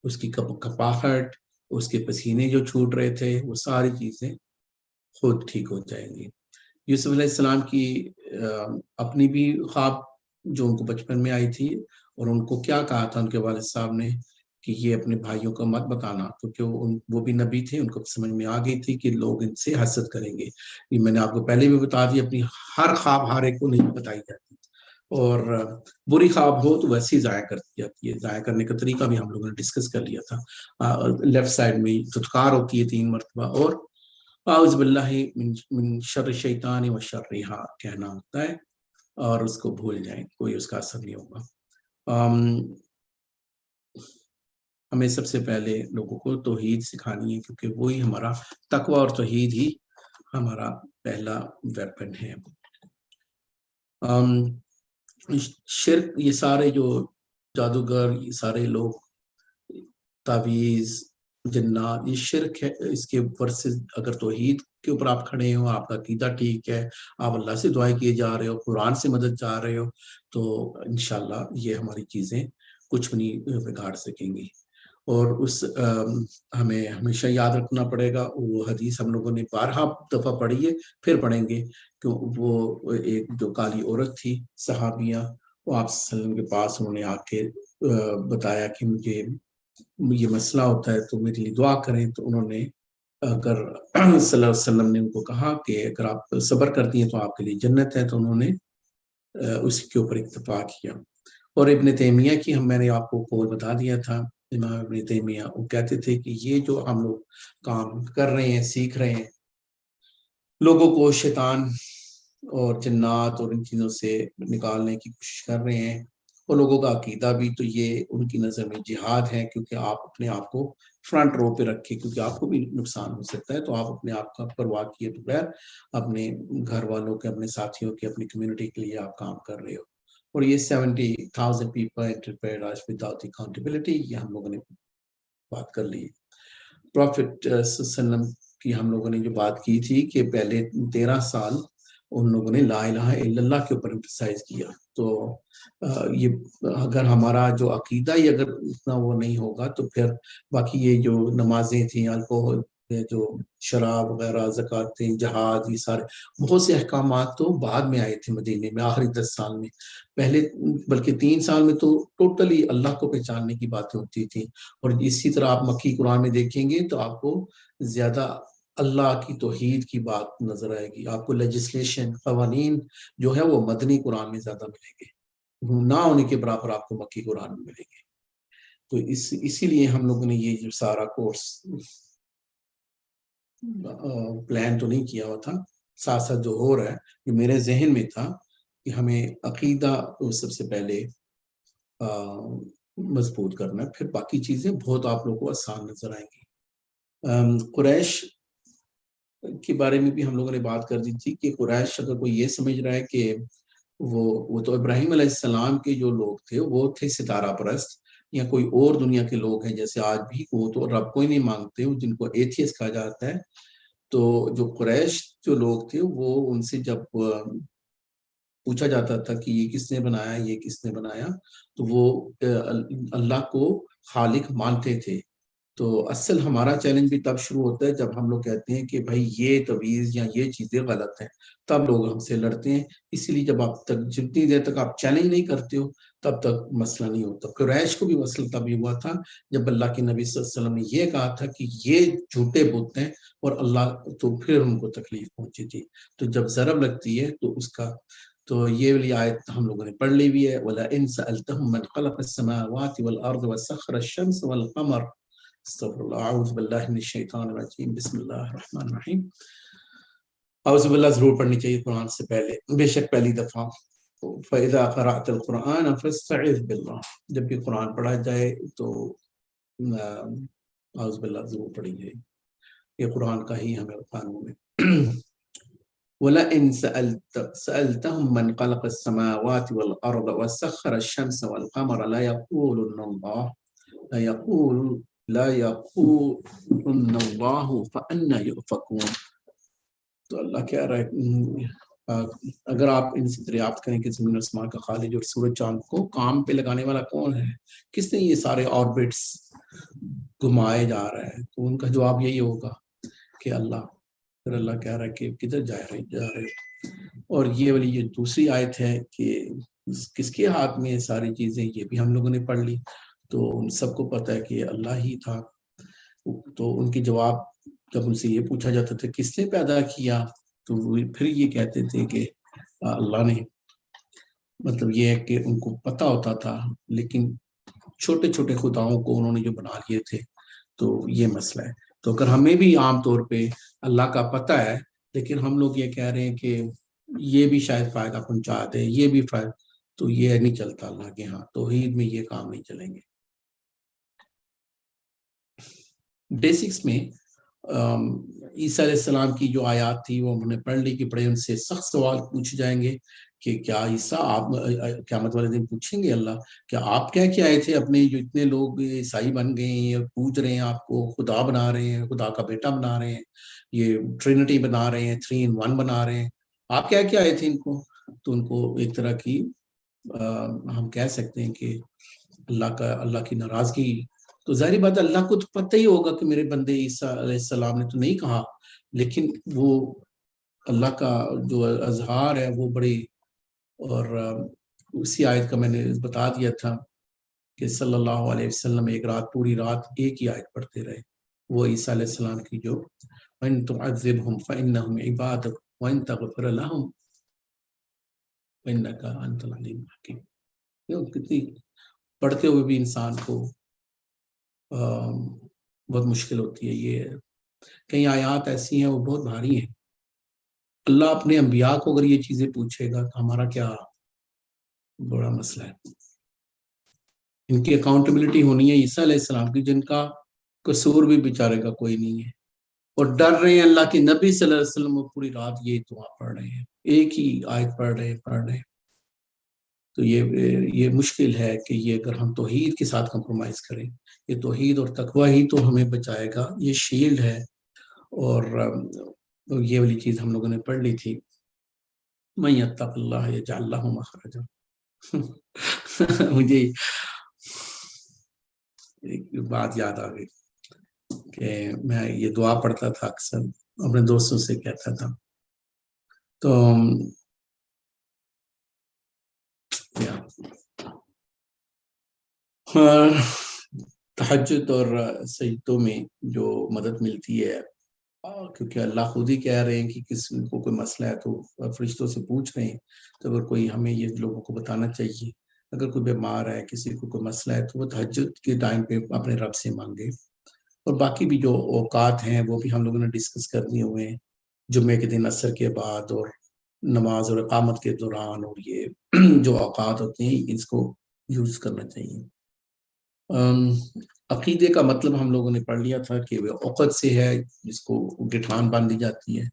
اس کی کپاہٹ, اس کے پسینے جو چھوٹ رہے تھے, وہ ساری چیزیں خود ٹھیک ہو جائیں گی. یوسف علیہ السلام کی اپنی بھی خواب جو ان کو بچپن میں آئی تھی, اور ان کو کیا کہا تھا ان کے والد صاحب نے کہ یہ اپنے بھائیوں کو مت بتانا, کیونکہ وہ بھی نبی تھے, ان کو سمجھ میں آ گئی تھی کہ لوگ ان سے حسد کریں گے. یہ میں نے آپ کو پہلے بھی بتا دیا, اپنی ہر خواب ہر ایک کو نہیں بتائی جاتی, اور بری خواب ہو تو ویسے ہی ضائع کر دی جاتی ہے. ضائع کرنے کا طریقہ بھی ہم لوگوں نے ڈسکس کر لیا تھا. لیفٹ سائڈ میں دھتکار ہوتی ہے 3 مرتبہ, اور اعوذ باللہ من شر الشیطان و شرہا کہنا ہوتا ہے, اور اس کو بھول جائیں, کوئی اس کا اثر نہیں ہوگا. ہمیں سب سے پہلے لوگوں کو توحید سکھانی ہے, کیونکہ وہی ہمارا تقوی اور توحید ہی ہمارا پہلا ویپن ہے. شرک, یہ سارے جو جادوگر, یہ سارے لوگ تعویذ جنات, یہ شرک ہے. اس کے اوپر سے اگر توحید کے اوپر آپ کھڑے ہو, آپ کا عقیدہ ٹھیک ہے, آپ اللہ سے دعائیں کیے جا رہے ہو, قرآن سے مدد چاہ رہے ہو, تو انشاءاللہ یہ ہماری چیزیں کچھ بھی نہیں بگاڑ سکیں گی. اور ہمیں ہمیشہ یاد رکھنا پڑے گا, وہ حدیث ہم لوگوں نے بارہا دفعہ پڑھی ہے, پھر پڑھیں گے, کہ وہ ایک جو کالی عورت تھی صحابیہ, وہ آپ صلی اللہ علیہ وسلم کے پاس انہوں نے آ کے بتایا کہ مجھے یہ مسئلہ ہوتا ہے تو میرے لیے دعا کریں. تو انہوں نے اگر صلی اللہ علیہ وسلم نے ان کو کہا کہ اگر آپ صبر کرتی ہیں تو آپ کے لیے جنت ہے, تو انہوں نے اس کے اوپر اکتفا کیا. اور ابن تیمیہ کی میں نے آپ کو قول بتا دیا تھا, امام ابن تیمیہ وہ کہتے تھے کہ یہ جو ہم لوگ کام کر رہے ہیں, سیکھ رہے ہیں, لوگوں کو شیطان اور جنات اور ان چیزوں سے نکالنے کی کوشش کر رہے ہیں, اور لوگوں کا عقیدہ بھی, تو یہ ان کی نظر میں جہاد ہے, کیونکہ آپ اپنے آپ کو فرنٹ رو پہ رکھے, کیونکہ آپ کو بھی نقصان ہو سکتا ہے. تو آپ اپنے آپ کا پرواہ کیے بغیر اپنے گھر والوں کے, اپنے ساتھیوں کے, اپنی کمیونٹی کے لیے آپ کام کر رہے ہو. اور یہ 70,000 people enterprise without accountability, یہ ہم لوگوں نے بات کر لی. پروفٹ صلی اللہ علیہ وسلم کی ہم لوگوں نے جو بات کی تھی کہ پہلے 13 سال ان لوگوں نے لا الہ الا اللہ کے اوپر امفسائز کیا. تو یہ اگر ہمارا جو عقیدہ ہی اگر اتنا وہ نہیں ہوگا, تو پھر باقی یہ جو نمازیں تھیں, الکوہل, جو شراب وغیرہ, زکاتیں, جہاد, یہ سارے بہت سے احکامات تو بعد میں آئے تھے مدینے میں, آخری 10 سال میں. پہلے بلکہ 3 سال میں تو ٹوٹلی اللہ کو پہچاننے کی باتیں ہوتی تھیں. اور اسی طرح آپ مکی قرآن میں دیکھیں گے تو آپ کو زیادہ اللہ کی توحید کی بات نظر آئے گی. آپ کو لیجسلیشن, قوانین جو ہے وہ مدنی قرآن میں زیادہ ملیں گے, نہ ہونے کے برابر آپ کو مکی قرآن میں ملیں گے. تو اسی لیے ہم لوگوں نے یہ جو سارا کورس پلان تو نہیں کیا ہوا تھا, ساتھ ساتھ جو ہو رہا ہے, جو میرے ذہن میں تھا کہ ہمیں عقیدہ سب سے پہلے مضبوط کرنا ہے, پھر باقی چیزیں بہت آپ لوگوں کو آسان نظر آئیں گی. قریش کے بارے میں بھی ہم لوگوں نے بات کر دی تھی کہ قریش اگر کوئی یہ سمجھ رہا ہے کہ وہ تو ابراہیم علیہ السلام کے جو لوگ تھے وہ تھے ستارہ پرست, یا کوئی اور دنیا کے لوگ ہیں جیسے آج بھی, وہ تو رب کو ہی نہیں مانگتے, جن کو ایتھیسٹ کہا جاتا ہے. تو جو قریش جو لوگ تھے, وہ ان سے جب پوچھا جاتا تھا کہ یہ کس نے بنایا, یہ کس نے بنایا, تو وہ اللہ کو خالق مانتے تھے. تو اصل ہمارا چیلنج بھی تب شروع ہوتا ہے جب ہم لوگ کہتے ہیں کہ بھائی یہ تویز یا یہ چیزیں غلط ہیں، تب لوگ ہم سے لڑتے ہیں. اسی لیے جب آپ تک جتنی دیر تک آپ چیلنج نہیں کرتے ہو تب تک مسئلہ نہیں ہوتا. قریش کو بھی مسئلہ تب ہوا تھا جب اللہ کے نبی صلی اللہ علیہ وسلم نے یہ کہا تھا کہ یہ جھوٹے بت ہیں اور اللہ، تو پھر ان کو تکلیف پہنچی تھی. تو جب ضرب لگتی ہے تو اس کا، تو یہ والی آیت ہم لوگوں نے پڑھ لی ہوئی ہے. وَلَئِن سَأَلْتَهُم مَّنْ خَلَقَ السَّمَاوَاتِ وَالْأَرْضَ وَسَخَّرَ الشَّمْسَ وَالْقَمَرَ. استغفر اللہ، اعوذ باللہ من الشیطان الرجیم، بسم اللہ الرحمن الرحیم. اعوذ باللہ ضرور پڑھنی چاہیے قرآن سے پہلے، بے شک پہلی دفعہ. فَإِذَا قَرَأْتَ الْقُرْآنَ فَاسْتَعِذْ بِاللَّهِ، جب بھی قرآن پڑھا جائے تو اعوذ باللہ ضرور پڑھی جائے. یہ قرآن کا ہی ہمیں قانون ہے. وَلَئِن سَأَلْتَهُم مَّنْ خَلَقَ السَّمَاوَاتِ وَالْأَرْضَ وَسَخَّرَ الشَّمْسَ وَالْقَمَرَ لَيَقُولُنَّ اللَّهُ لا يقولن اللہ فأنا يؤفكون. تو اللہ کہہ رہا ہے اگر آپ ان سے دریافت کریں کہ زمین و آسمان کا خالق اور سورج چاند کو کام پہ لگانے والا کون ہے، کس نے یہ سارے آربٹس گھمائے جا رہا ہے، تو ان کا جواب یہی ہوگا کہ اللہ. پھر اللہ کہہ رہا ہے کہ کدھر جا رہے. اور یہ والی یہ دوسری آیت ہے کہ کس کے ہاتھ میں یہ ساری چیزیں، یہ بھی ہم لوگوں نے پڑھ لی. تو ان سب کو پتہ ہے کہ اللہ ہی تھا. تو ان کی جواب جب ان سے یہ پوچھا جاتا تھا کس نے پیدا کیا، تو پھر یہ کہتے تھے کہ اللہ نے. مطلب یہ ہے کہ ان کو پتہ ہوتا تھا، لیکن چھوٹے چھوٹے خداؤں کو انہوں نے جو بنا لیے تھے. تو یہ مسئلہ ہے. تو اگر ہمیں بھی عام طور پہ اللہ کا پتہ ہے، لیکن ہم لوگ یہ کہہ رہے ہیں کہ یہ بھی شاید فائدہ پہنچا دے، یہ بھی فائدہ، تو یہ نہیں چلتا اللہ کے ہاں. توحید میں یہ کام نہیں چلیں گے. بیسکس میں عیسیٰ علیہ السلام کی جو آیات تھی وہ ہم نے پڑھ لی کہ بڑے ان سے سخت سوال پوچھے جائیں گے کہ کیا عیسیٰ آپ قیامت والے دن پوچھیں گے اللہ کیا آپ کہہ کے آئے تھے اپنے جو اتنے لوگ عیسائی بن گئے ہیں، پوچھ رہے ہیں آپ کو خدا بنا رہے ہیں، خدا کا بیٹا بنا رہے ہیں، یہ ٹرینٹی بنا رہے ہیں، 3 in 1 بنا رہے ہیں، آپ کہہ کے آئے تھے ان کو. تو ان کو ایک طرح کی ہم کہہ سکتے ہیں کہ اللہ کی ناراضگی. تو ظاہری بات اللہ کو تو پتہ ہی ہوگا کہ میرے بندے عیسیٰ علیہ السلام نے تو نہیں کہا، لیکن وہ اللہ کا جو اظہار ہے وہ بڑی. اور اسی آیت کا میں نے بتا دیا تھا کہ صلی اللہ علیہ وسلم ایک رات پوری رات ایک ہی آیت پڑھتے رہے، وہ عیسیٰ علیہ السلام کی جو وَإِن تُعَذِّبْهُمْ فَإِنَّهُمْ عِبَادُكَ وَإِن تَغْفِرْ لَهُمْ فَإِنَّكَ أَنْتَ الْعَلِيمُ الْحَكِيمُ. کتنی پڑھتے ہوئے بھی انسان کو بہت مشکل ہوتی ہے. یہ کئی آیات ایسی ہیں وہ بہت بھاری ہیں. اللہ اپنے انبیاء کو اگر یہ چیزیں پوچھے گا تو ہمارا کیا بڑا مسئلہ ہے. ان کی اکاؤنٹیبلٹی ہونی ہے عیسیٰ علیہ السلام کی، جن کا قصور بھی بیچارے کا کوئی نہیں ہے، اور ڈر رہے ہیں اللہ کے نبی صلی اللہ علیہ وسلم وہ پوری رات یہ دعا پڑھ رہے ہیں، ایک ہی آیت پڑھ رہے ہیں. تو یہ مشکل ہے کہ یہ اگر ہم توحید کے ساتھ کمپرومائز کریں، یہ توحید اور تقوی ہی تو ہمیں بچائے گا، یہ شیلڈ ہے. اور یہ والی چیز ہم لوگوں نے پڑھ لی تھی، مَن یتق اللہ یجعل لہ مخرجا. مجھے ایک بات یاد آ گئی کہ میں یہ دعا پڑھتا تھا اکثر، اپنے دوستوں سے کہتا تھا. تو تہجد اور سجدوں میں جو مدد ملتی ہے، کیونکہ اللہ خود ہی کہہ رہے ہیں کہ کسی کو کوئی مسئلہ ہے تو فرشتوں سے پوچھ رہے ہیں. تو اگر کوئی ہمیں یہ لوگوں کو بتانا چاہیے، اگر کوئی بیمار ہے، کسی کو کوئی مسئلہ ہے، تو وہ تہجد کے ٹائم پہ اپنے رب سے مانگے. اور باقی بھی جو اوقات ہیں وہ بھی ہم لوگوں نے ڈسکس کر دیے ہوئے ہیں، جمعے کے دن عصر کے بعد اور نماز اور اقامت کے دوران، اور یہ جو اوقات ہوتے ہیں اس کو یوز کرنا چاہیے. عقیدے کا مطلب ہم لوگوں نے پڑھ لیا تھا کہ وہ عقد سے ہے جس کو گٹھان باندھی جاتی ہے،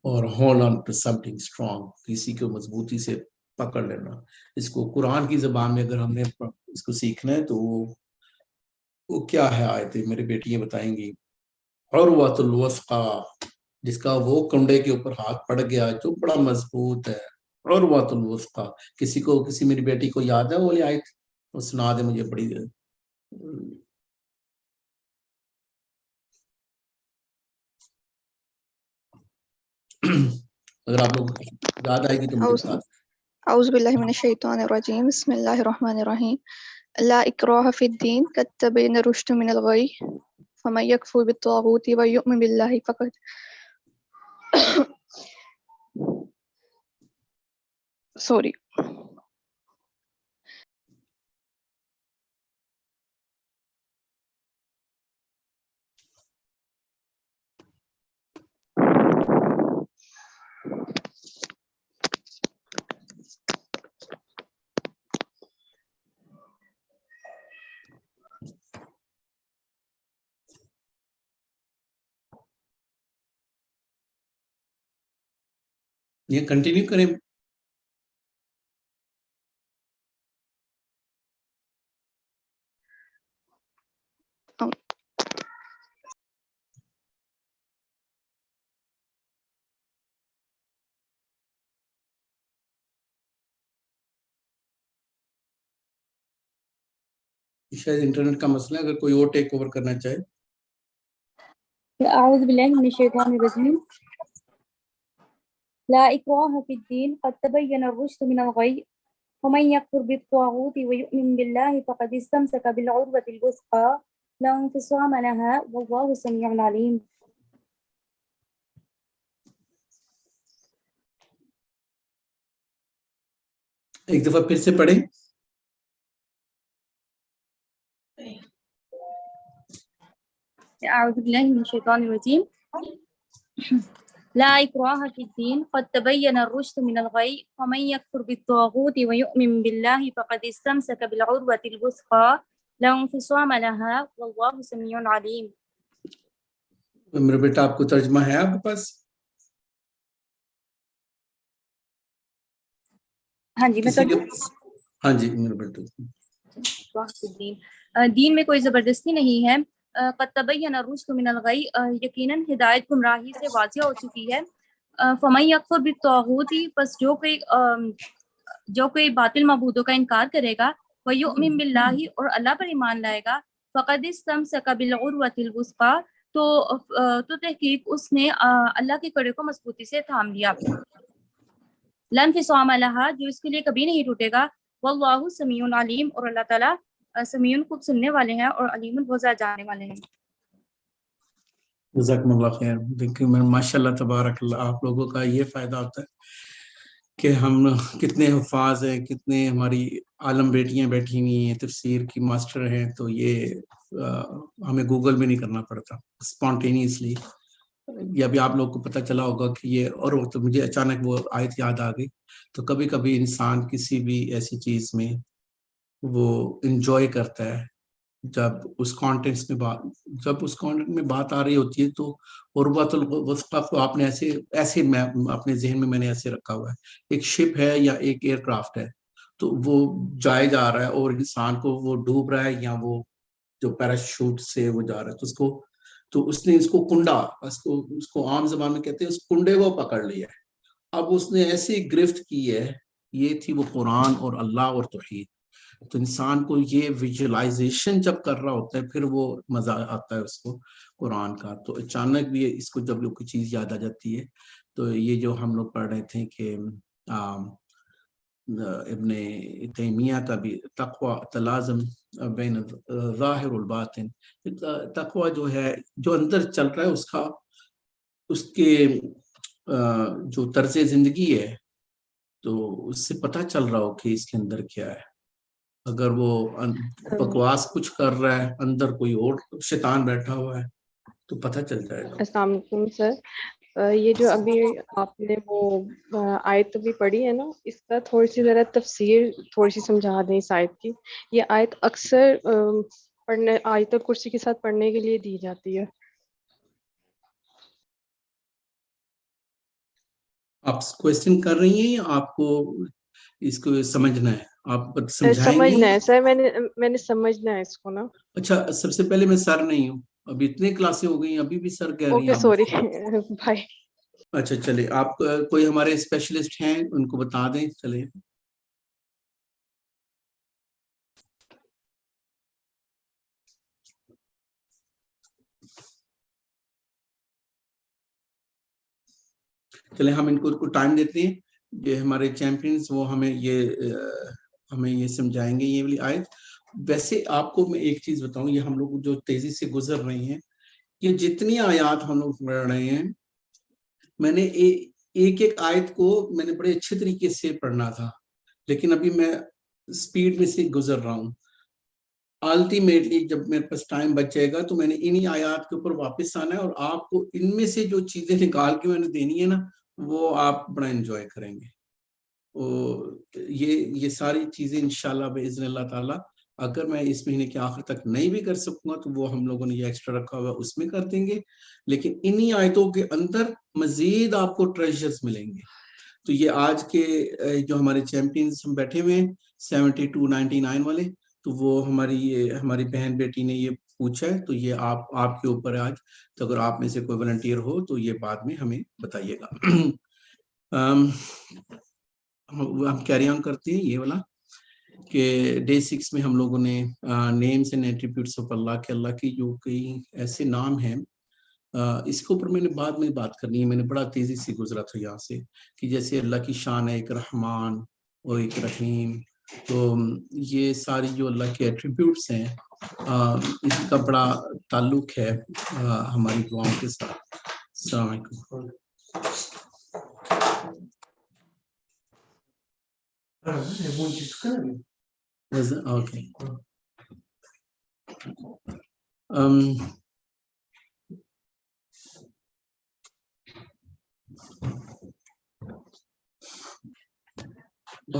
اور hold on to something strong, کسی کو مضبوطی سے پکڑ لینا. اس کو قرآن کی زبان میں اگر ہم نے اس کو سیکھنا ہے تو وہ کیا ہے آیتیں میری بیٹیاں بتائیں گی. عروۃ الوثقا، جس کا وہ کنڈے کے اوپر ہاتھ پڑ گیا جو بڑا مضبوط ہے. عروۃ الوثقا، کسی میری بیٹی کو یاد ہے وہ آیت؟ وہ سنا دے مجھے. بڑی اگر آپ لوگ یاد آئے گی تو مجھے بتا دیں. اعوذ باللہ من الشیطان الرجیم بسم اللہ الرحمن الرحیم لا اکراہ فی الدین قد تبین الرشد من الغی فمن یکفر بالطاغوت ویؤمن باللہ فقد سوری یہ کنٹینیو کریں. شاید انٹرنیٹ کا مسئلہ ہے, اگر کوئی اور ٹیک اوور کرنا چاہے. اعوذ باللہ من الشیطان الرجیم لا اکراہ فی الدین قد تبین الرشد من الغی ومن یکفر بالطاغوت ویؤمن باللہ فقد استمسک بالعروۃ الوثقی لا انفصام لها واللہ سمیع علیم. ایک دفعہ پھر سے پڑھیں. اعوذ باللہ من الشیطان الرجیم لا اکراہ فی الدین قد تبین الرشد من الغی ومن یکفر بالطاغوت ویؤمن باللہ فقد استمسک بالعروۃ الوثقی لا انفصام لها واللہ سمیع علیم. میرے بیٹا آپ کو ترجمہ ہے آپ کے پاس؟ ہاں جی میں کسی کے ہاں جی میرے بیٹا. دین میں کوئی زبردستی نہیں ہے. قد تبین الرشد من الغی یقیناً ہدایت گمراہی سے واضح ہو چکی ہے. فمن یکفر بالطاغوت پس جو کوئی باطل معبودوں کا انکار کرے گا ویؤمن باللہ اور اللہ پر ایمان لائے گا فقد استمسک بالعروۃ الوثقی تو تحقیق اس نے اللہ کے کڑے کو مضبوطی سے تھام لیا. لا انفصام لها جو اس کے لیے کبھی نہیں ٹوٹے گا. واللہ سمیع علیم اور اللہ تعالیٰ سمیع خوب سننے والے ہیں اور علیم بہت زیادہ جاننے والے ہیں. جزاکم اللہ خیر. دیکھیں ماشاء اللہ تبارک اللہ, آپ لوگوں کا یہ فائدہ ہوتا ہے کہ ہم کتنے حفاظ ہیں, کتنے ہماری عالم بیٹیاں بیٹھی ہوئی ہیں, تفسیر کی ماسٹر ہیں, تو یہ ہمیں گوگل میں نہیں کرنا پڑتا, اسپونٹینیسلی. یا بھی آپ لوگ کو پتہ چلا ہوگا کہ یہ, اور تو مجھے اچانک وہ آیت یاد آ گئی. تو کبھی کبھی انسان کسی بھی ایسی چیز میں وہ انجوائے کرتا ہے جب اس کانٹینٹس میں بات آ رہی ہوتی ہے. تو عروۃ الوثقی کو آپ نے ایسے میں اپنے ذہن میں نے ایسے رکھا ہوا ہے, ایک شپ ہے یا ایک ایئر کرافٹ ہے, تو وہ جائے جا رہا ہے اور انسان کو وہ ڈوب رہا ہے یا وہ جو پیراشوٹ سے وہ جا رہا ہے, تو اس نے اس کو کنڈا, اس کو عام زبان میں کہتے ہیں, اس کنڈے کو پکڑ لیا ہے. اب اس نے ایسی گرفت کی ہے, یہ تھی وہ قرآن اور اللہ اور توحید. تو انسان کو یہ ویژولائزیشن جب کر رہا ہوتا ہے پھر وہ مزہ آتا ہے اس کو قرآن کا. تو اچانک بھی اس کو جب کوئی چیز یاد آ جاتی ہے, تو یہ جو ہم لوگ پڑھ رہے تھے کہ ابن تیمیہ کا بھی تقوی تلازم بین ظاہر الباطن, تقوی جو ہے جو اندر چل رہا ہے اس کے جو طرز زندگی ہے, تو اس سے پتہ چل رہا ہو کہ اس کے اندر کیا ہے. اگر وہ بکواس کچھ کر رہا ہے, اندر کوئی اور شیطان بیٹھا ہوا ہے, تو پتہ چل جائے گا. السلام علیکم سر. یہ جو ابھی آپ نے وہ آیت بھی پڑھی ہے نا, اس کا تھوڑی سی ذرا تفسیر تھوڑی سی سمجھا دیں اس آیت کی. یہ آیت اکثر پڑھنے آیت الکرسی کے ساتھ پڑھنے کے لیے دی جاتی ہے. آپ کویسچن کر رہی ہیں یا آپ کو اس کو سمجھنا ہے؟ آپ سمجھائیں گی؟ سمجھنا ہے سر, میں نے سمجھنا ہے اس کو نا. اچھا, سب سے پہلے میں سر نہیں ہوں, ابھی اتنے کلاسیں ہو گئی ہیں, ابھی بھی سر کہہ رہی ہیں اوکے آپ. سوری بھائی. اچھا چلے, آپ کوئی ہمارے اسپیشلسٹ ہیں ان کو بتا دیں. چلے چلے ہم ان کو ٹائم دیتے ہیں، یہ ہمارے چیمپئنز وہ ہمیں یہ سمجھائیں گے یہ والی آیت. ویسے آپ کو میں ایک چیز بتاؤں، یہ ہم لوگ جو تیزی سے گزر رہے ہیں، یہ جتنی آیات ہم لوگ پڑھ رہے ہیں، میں نے ایک ایک آیت کو میں نے بڑے اچھے طریقے سے پڑھنا تھا، لیکن ابھی میں سپیڈ میں سے گزر رہا ہوں. الٹیمیٹلی جب میرے پاس ٹائم بچ جائے گا تو میں نے انہی آیات کے اوپر واپس آنا ہے، اور آپ کو ان میں سے جو چیزیں نکال کے میں نے دینی ہے نا، وہ آپ بڑا انجوائے کریں گے. یہ ساری چیزیں انشاءاللہ باذن اللہ تعالی، اگر میں اس مہینے کے آخر تک نہیں بھی کر سکوں گا تو وہ ہم لوگوں نے یہ ایکسٹرا رکھا ہوا اس میں کر دیں گے، لیکن انہی آیتوں کے اندر مزید آپ کو ٹریجرز ملیں گے. تو یہ آج کے جو ہمارے چیمپئنز ہم بیٹھے ہوئے ہیں 72 99 والے، تو وہ ہماری بہن بیٹی نے یہ پوچھا ہے، تو یہ آپ کے اوپر ہے آج. تو اگر آپ میں سے کوئی والنٹیئر ہو تو یہ بعد میں ہمیں بتائیے گا. ہم کیری آن کرتے ہیں یہ والا کہ ڈے 6 میں ہم لوگوں نے نیمز اینڈ ایٹریبیوٹس آف اللہ، کہ اللہ کی جو کئی ایسے نام ہیں، اس کے اوپر میں نے بعد میں بات کرنی ہے. میں نے بڑا تیزی سے گزرا تھا یہاں سے، کہ جیسے اللہ کی شان ہے ایک رحمان اور ایک رحیم، تو یہ ساری جو اللہ کے ایٹریبیوٹس ہیں اس کا بڑا تعلق ہے ہماری دعاؤں کے ساتھ. السلام علیکم. Okay.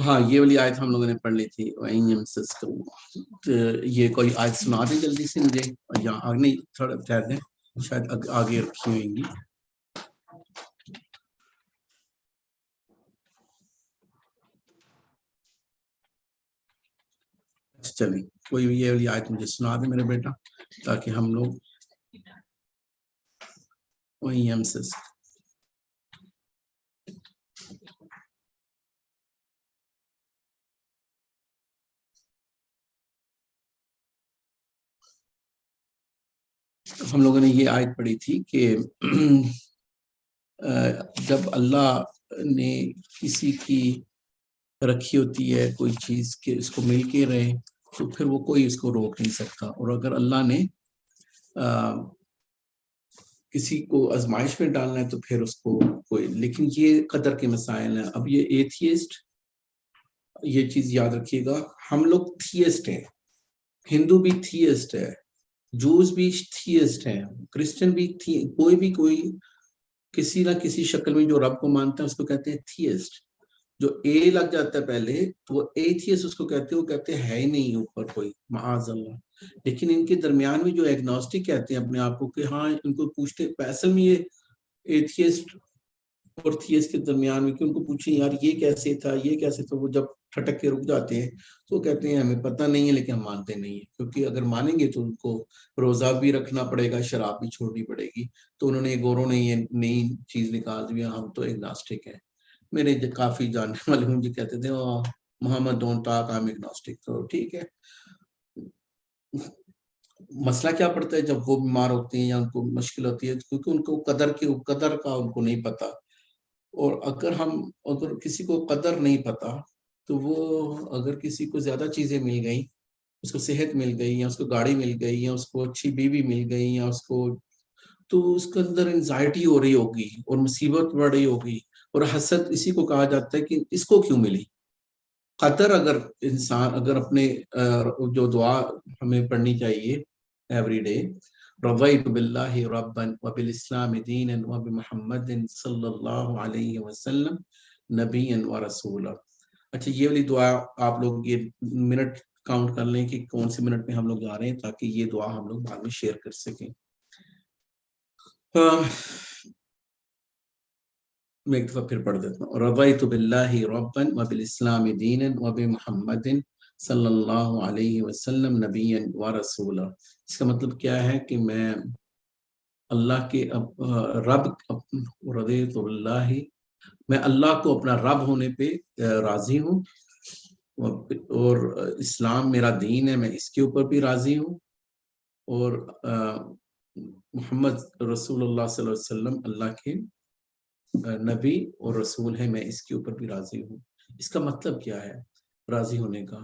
ہاں یہ والی آیت ہم لوگوں نے پڑھ لی تھی. یہ کوئی آیت سنا دیں جلدی سے مجھے، یا نہیں تھوڑا ٹھہر دیں، شاید آگے رکھی ہوئیں گی. چلیں کوئی یہ والی آیت مجھے سنا دے میرے بیٹا، تاکہ ہم لوگ وہی ہم سے ہم لوگوں نے یہ آیت پڑھی تھی کہ جب اللہ نے کسی کی رکھی ہوتی ہے کوئی چیز کہ اس کو مل کے رہے، تو پھر وہ کوئی اس کو روک نہیں سکتا. اور اگر اللہ نے کسی کو آزمائش میں ڈالنا ہے تو پھر اس کو کوئی، لیکن یہ قدر کے مسائل ہیں. اب یہ ایتھیسٹ، یہ چیز یاد رکھیے گا، ہم لوگ تھیسٹ ہیں، ہندو بھی تھیسٹ ہے، جوز بھی تھیسٹ ہیں، کرسچن بھی کوئی کسی نہ کسی شکل میں جو رب کو مانتا ہے اس کو کہتے ہیں تھیسٹ. جو اے لگ جاتا ہے پہلے تو وہ ایتھیسٹ اس کو کہتے ہیں، وہ کہتے ہیں ہے ہی نہیں اوپر کوئی، معاذ اللہ. لیکن ان کے درمیان میں جو ایگنوسٹک کہتے ہیں اپنے آپ کو، کہ ہاں ان کو پوچھتے اصل میں یہ ایتھیسٹ اور تھیسٹ کے درمیان میں، کہ ان کو پوچھیں یار یہ کیسے تھا یہ کیسے تھا، وہ جب ٹھٹک کے رک جاتے ہیں تو وہ کہتے ہیں ہمیں پتہ نہیں ہے لیکن ہم مانتے نہیں ہیں. کیونکہ اگر مانیں گے تو ان کو روزہ بھی رکھنا پڑے گا، شراب بھی چھوڑنی پڑے گی. تو انہوں نے گوروں نے یہ نئی چیز نکال دی، ہم تو ایگنوسٹک ہیں. میرے کافی جاننے والے مجھے کہتے تھے Mohammad don't talk, I am agnostic. تو ٹھیک ہے، مسئلہ کیا پڑتا ہے جب وہ بیمار ہوتے ہیں یا ان کو مشکل ہوتی ہے، کیونکہ ان کو قدر کا ان کو نہیں پتا. اور اگر کسی کو قدر نہیں پتا تو وہ اگر کسی کو زیادہ چیزیں مل گئیں، اس کو صحت مل گئی یا اس کو گاڑی مل گئی یا اس کو اچھی بیوی مل گئی یا اس کو، تو اس کے اندر انزائٹی ہو رہی ہوگی اور مصیبت بڑھ رہی ہوگی. اور حسد اسی کو کہا جاتا ہے کہ اس کو کیوں ملی. قدر اگر اپنے جو دعا ہمیں پڑھنی چاہیے ایوری ڈے، رضیت باللہ ربا وبالاسلام دینا وبمحمد صلی اللہ علیہ وسلم نبیا ورسولا. اچھا یہ والی دعا آپ لوگ یہ منٹ کاؤنٹ کر لیں کہ کون سے منٹ میں ہم لوگ جا رہے ہیں، تاکہ یہ دعا ہم لوگ بعد میں شیئر کر سکیں. میں ایک دفعہ پھر پڑھ دیتا ہوں. رضیت باللہ ربا وبالاسلام دینا وبمحمد صلی اللہ علیہ وسلم نبیا ورسولا. اس کا مطلب کیا ہے کہ میں اللہ کے رب، رضیت باللہ، میں اللہ کو اپنا رب ہونے پہ راضی ہوں، اور اسلام میرا دین ہے، میں اس کے اوپر بھی راضی ہوں، اور محمد رسول اللہ صلی اللہ علیہ وسلم اللہ کے نبی اور رسول ہے، میں اس کے اوپر بھی راضی ہوں۔ اس کا مطلب کیا ہے راضی ہونے کا؟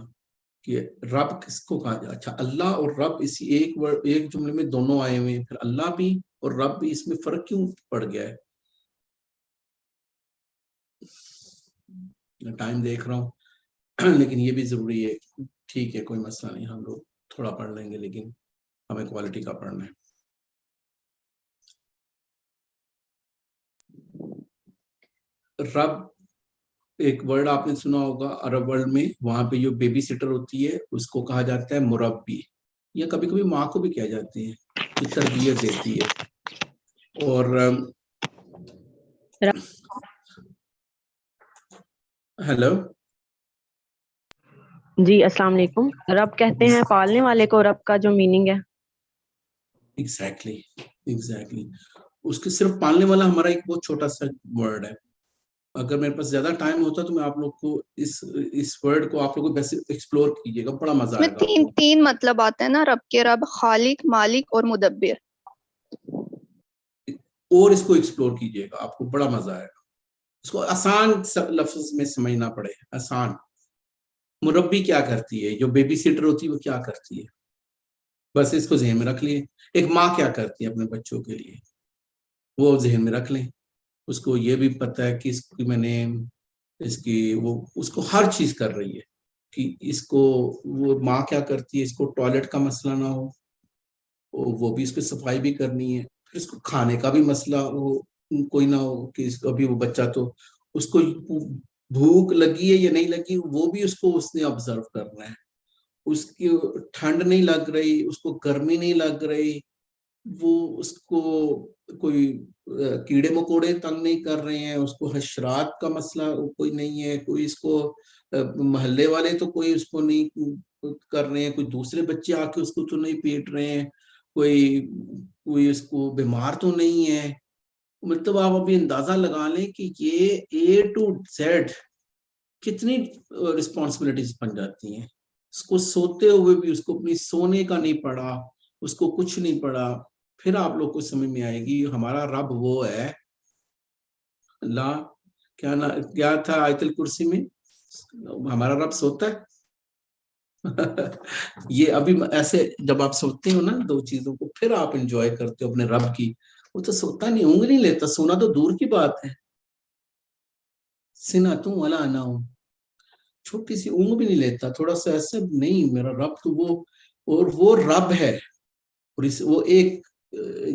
کہ رب کس کو کہا جائے؟ اچھا، اللہ اور رب اسی ایک جملے میں دونوں آئے ہوئے ہیں، پھر اللہ بھی اور رب بھی، اس میں فرق کیوں پڑ گیا ہے؟ ٹائم دیکھ رہا ہوں لیکن یہ بھی ضروری ہے۔ ٹھیک ہے، کوئی مسئلہ نہیں، ہم لوگ تھوڑا پڑھ لیں گے لیکن ہمیں کوالٹی کا پڑھنا ہے۔ رب ایک ورڈ آپ نے سنا ہوگا عرب ورلڈ میں، وہاں پہ جو بیبی سٹر ہوتی ہے اس کو کہا جاتا ہے مربی، یا کبھی کبھی ماں کو بھی کہا جاتے ہیں، جو تربیت دیتی ہے۔ اور ہیلو جی السلام علیکم۔ رب کہتے ہیں پالنے والے کو، رب کا جو میننگ ہے۔ ایگزیکٹلی اس کے صرف پالنے والا ہمارا ایک بہت چھوٹا سا ورڈ ہے۔ اگر میرے پاس زیادہ ٹائم ہوتا تو میں آپ لوگ کو اس ورڈ کو آپ لوگ کو ویسے ایکسپلور کیجیے گا، بڑا مزہ آئے گا۔ تین مطلب آتے ہیں نا رب کے، رب خالق، مالک اور مدبر۔ اور اس کو ایکسپلور کیجیے گا، آپ کو بڑا مزہ آئے گا۔ اس کو آسان لفظ میں سمجھنا پڑے، آسان۔ مربی کیا کرتی ہے؟ جو بیبی سیٹر ہوتی ہے وہ کیا کرتی ہے؟ بس اس کو ذہن میں رکھ لیے۔ ایک ماں کیا کرتی ہے اپنے بچوں کے لیے، وہ ذہن میں رکھ لیں۔ اس کو یہ بھی پتہ ہے کہ اس کی میں نے وہ اس کو ہر چیز کر رہی ہے کہ اس کو وہ ماں کیا کرتی ہے، اس کو ٹوائلٹ کا مسئلہ نہ ہو، وہ بھی اس کو صفائی بھی کرنی ہے، پھر اس کو کھانے کا بھی مسئلہ ہو کوئی نہ ہو کہ ابھی وہ بچہ تو اس کو بھوک لگی ہے یا نہیں لگی، وہ بھی اس کو اس نے آبزرو کرنا ہے۔ اس کی ٹھنڈ نہیں لگ رہی، اس کو گرمی نہیں لگ رہی، وہ اس کو کوئی کیڑے مکوڑے تنگ نہیں کر رہے ہیں، اس کو حشرات کا مسئلہ کوئی نہیں ہے، کوئی اس کو محلے والے تو کوئی اس کو نہیں کر رہے ہیں، کوئی دوسرے بچے آ کے اس کو تو نہیں پیٹ رہے ہیں، کوئی اس کو بیمار تو نہیں ہے۔ مطلب آپ ابھی اندازہ لگا لیں کہ یہ اے ٹو زیڈ کتنی رسپانسبلٹیز بن جاتی ہیں۔ اس کو سوتے ہوئے بھی اس کو اپنی سونے کا نہیں پڑا، اس کو کچھ نہیں پڑا۔ پھر آپ لوگ کو سمجھ میں آئے گی ہمارا رب وہ ہے۔ اللہ کیا تھا آیت الکرسی میں؟ ہمارا رب سوتا ہے۔ یہ ابھی ایسے جب آپ سوتے ہو نا دو چیزوں کو، پھر آپ انجوائے کرتے ہو اپنے رب کی۔ وہ تو سوتا نہیں، اونگ نہیں لیتا، سونا تو دور کی بات ہے۔ سنتوں ولا نوم، چھوٹی سی اونگ بھی نہیں لیتا، تھوڑا سا ایسا نہیں، میرا رب تو وہ رب ہے۔ اور وہ ایک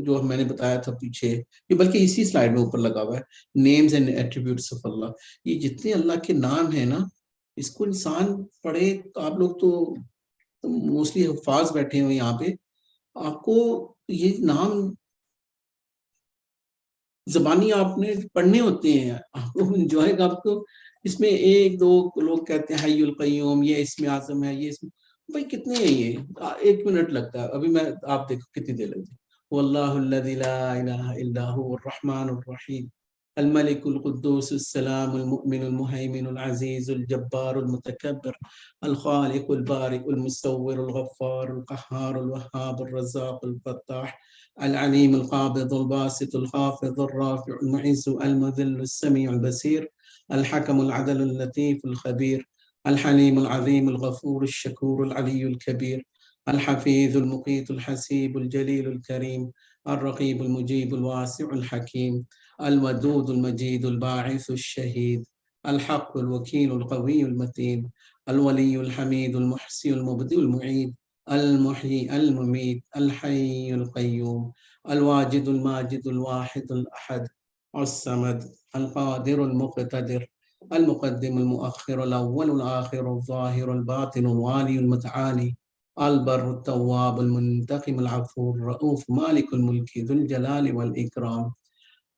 جو میں نے بتایا تھا پیچھے، یہ بلکہ اسی سلائیڈ میں اوپر لگا ہوا ہے، نیمز اینڈ ایٹریبیوٹس آف اللہ۔ یہ جتنے اللہ کے نام ہیں نا، اس کو انسان پڑھے، آپ لوگ تو موسٹلی حفاظ بیٹھے ہوئے یہاں پہ، آپ کو یہ نام زبانی آپ نے پڑھنے ہوتے ہیں، آپ کو انجوائے گا۔ آپ کو اس میں ایک دو لوگ کہتے ہیں حی القیوم، یہ اسم اعظم ہے، یہ اسم، بھائی کتنے ہیں یہ؟ 1 منٹ لگتا ہے، ابھی میں آپ دیکھو کتنی دیر لگتی ہے۔ واللہ الذی لا الہ الا هو الرحمن الرحیم الملك القدوس السلام المؤمن المهيمن العزيز الجبار المتكبر الخالق البارئ المصور الغفار القهار الوهاب الرزاق الفتاح العليم القابض الباسط الخافض الرافع المعز المذل السميع البصير الحكم العدل اللطيف الخبير الحليم العظيم الغفور الشكور العلي الكبير الحفيظ المقيت الحسيب الجليل الكريم الرقيب المجيب الواسع الحكيم الودود المجيد الباعث الشهيد الحق الوكيل القوي المتين الولي الحميد المحسي المبدئ المعيد المحيي المميت الحي القيوم الواجد الماجد الواحد الأحد الصمد القادر المقتدر المقدم المؤخر الأول الآخر الظاهر الباطن الوالي المتعالي البر التواب المنتقم العفو الرؤوف مالك الملك ذو الجلال والإكرام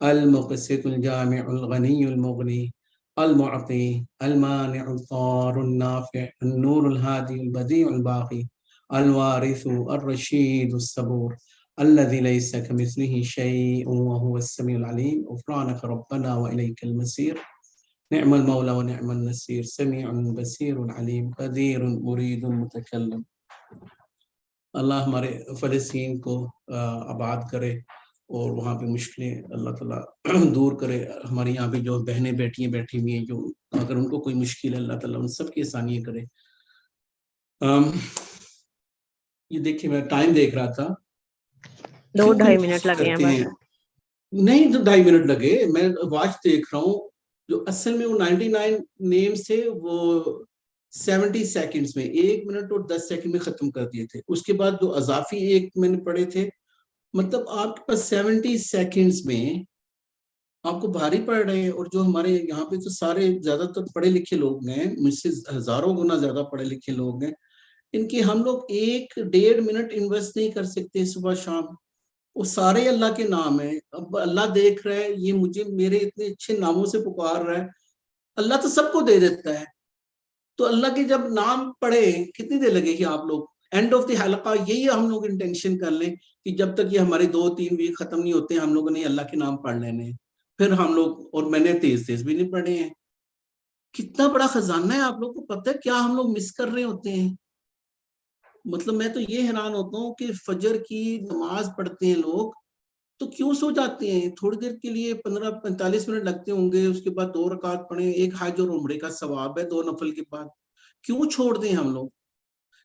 المقسط الجامع الغني المغني المعطي المانع الضار النافع النور الهادي البديع الباقي الوارث الرشيد الصبور الذي ليس كمثله شيء وهو السميع العليم غفرانك ربنا وإليك المصير نعم المولى ونعم النصير سميع بصير عليم قدير مريد متكلم۔ اللہ ہمارے فلسطین کو آباد کرے اور وہاں پہ مشکلیں اللہ تعالیٰ دور کرے. ہمارے یہاں پہ جو بہنیں بیٹھی ہوئی ہیں جو اگر ان کو کوئی مشکل ہے اللہ تعالیٰ ان سب کی آسانیاں کرے. یہ دیکھیں میں ٹائم دیکھ رہا تھا, 2-2.5 منٹ لگے ہیں بس. نہیں تو 2.5 منٹ لگے, میں واچ دیکھ رہا ہوں. جو اصل میں وہ 99 نیم سے وہ 70 سیکنڈز میں 1 منٹ اور 10 سیکنڈ میں ختم کر دیے تھے. اس کے بعد جو اضافی ایک میں نے پڑھے تھے, مطلب آپ کے پاس 70 سیکنڈز میں آپ کو بھاری پڑ رہے ہیں. اور جو ہمارے یہاں پہ تو سارے زیادہ تر پڑھے لکھے لوگ ہیں, مجھ سے ہزاروں گنا زیادہ پڑھے لکھے لوگ ہیں, ان کی ہم لوگ 1-1.5 منٹ انویسٹ نہیں کر سکتے صبح شام. وہ سارے اللہ کے نام ہیں. اب اللہ دیکھ رہا ہے, یہ مجھے میرے اتنے اچھے ناموں سے پکار رہا ہے. اللہ تو سب کو دے دیتا ہے, تو اللہ کے جب نام پڑھے کتنی دیر لگے گی آپ لوگ. اینڈ آف دی حلقہ یہی ہم لوگ انٹینشن کر لیں کہ جب تک یہ ہمارے 2-3 ویک ختم نہیں ہوتے ہم لوگوں نے اللہ کے نام پڑھ لینے. پھر ہم لوگ, اور میں نے تیز بھی نہیں پڑھے ہیں. کتنا بڑا خزانہ ہے, آپ لوگ کو پتہ ہے کیا ہم لوگ مس کر رہے ہوتے ہیں. مطلب میں تو یہ حیران ہوتا ہوں کہ فجر کی نماز پڑھتے ہیں لوگ تو کیوں سو جاتے ہیں. تھوڑی دیر کے لیے 15-45 منٹ لگتے ہوں گے, اس کے بعد 2 رکعت پڑھیں, ایک حج اور عمرے کا ثواب ہے 2 نفل کے بعد. کیوں چھوڑ دیں ہم لوگ.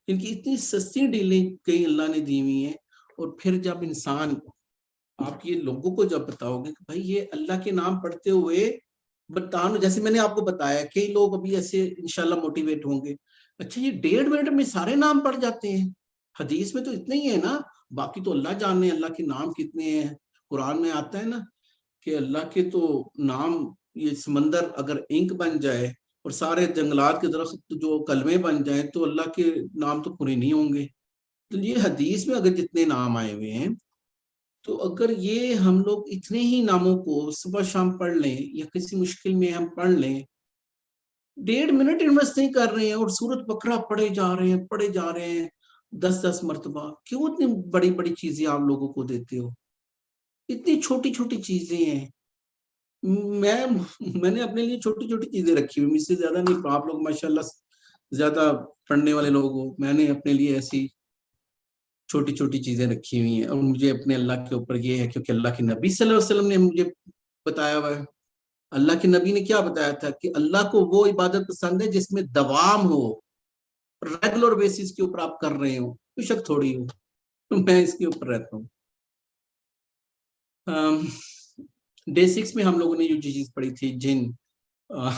ان کی اتنی سستی ڈیلیں کئی اللہ نے دی ہوئی ہیں. اور پھر جب انسان, آپ یہ لوگوں کو جب بتاؤ گے کہ بھائی یہ اللہ کے نام پڑھتے ہوئے بتاؤ, جیسے میں نے آپ کو بتایا کئی لوگ ابھی ایسے انشاءاللہ موٹیویٹ ہوں گے, اچھا یہ 1.5 منٹ میں سارے نام پڑھ جاتے ہیں. حدیث میں تو اتنے ہی ہے نا, باقی تو اللہ جاننے اللہ کے نام کتنے ہیں. قرآن میں آتا ہے نا کہ اللہ کے تو نام, یہ سمندر اگر انک بن جائے اور سارے جنگلات کے درخت جو کلمے بن جائیں تو اللہ کے نام تو پورے نہیں ہوں گے. تو یہ حدیث میں اگر جتنے نام آئے ہوئے ہیں, تو اگر یہ ہم لوگ اتنے ہی ناموں کو صبح شام پڑھ لیں یا کسی مشکل میں ہم پڑھ لیں, 1.5 منٹ انویسٹ نہیں کر رہے ہیں اور سورۃ بقرہ پڑھے جا رہے ہیں 10 مرتبہ. کیوں اتنی بڑی بڑی چیزیں آپ لوگوں کو دیتے ہو. اتنی چھوٹی چھوٹی چیزیں ہیں. میں نے اپنے لیے چھوٹی چھوٹی چیزیں رکھی ہوئی, مجھ سے زیادہ نہیں. آپ لوگ ماشاءاللہ زیادہ پڑھنے والے لوگ ہو, میں نے اپنے لیے ایسی چھوٹی چھوٹی چیزیں رکھی ہوئی ہیں. اور مجھے اپنے اللہ کے اوپر یہ ہے کیونکہ اللہ کے نبی صلی اللہ علیہ وسلم نے مجھے بتایا ہوا ہے. اللہ کے نبی نے کیا بتایا تھا کہ اللہ کو وہ عبادت پسند ہے جس میں دوام ہو, ریگولر بیسس کے اوپر آپ کر رہے ہو, کوئی شک تھوڑی ہو. میں اس کے اوپر رہتا ہوں. ڈے 6 میں ہم لوگوں نے جو چیز پڑھی تھی جن,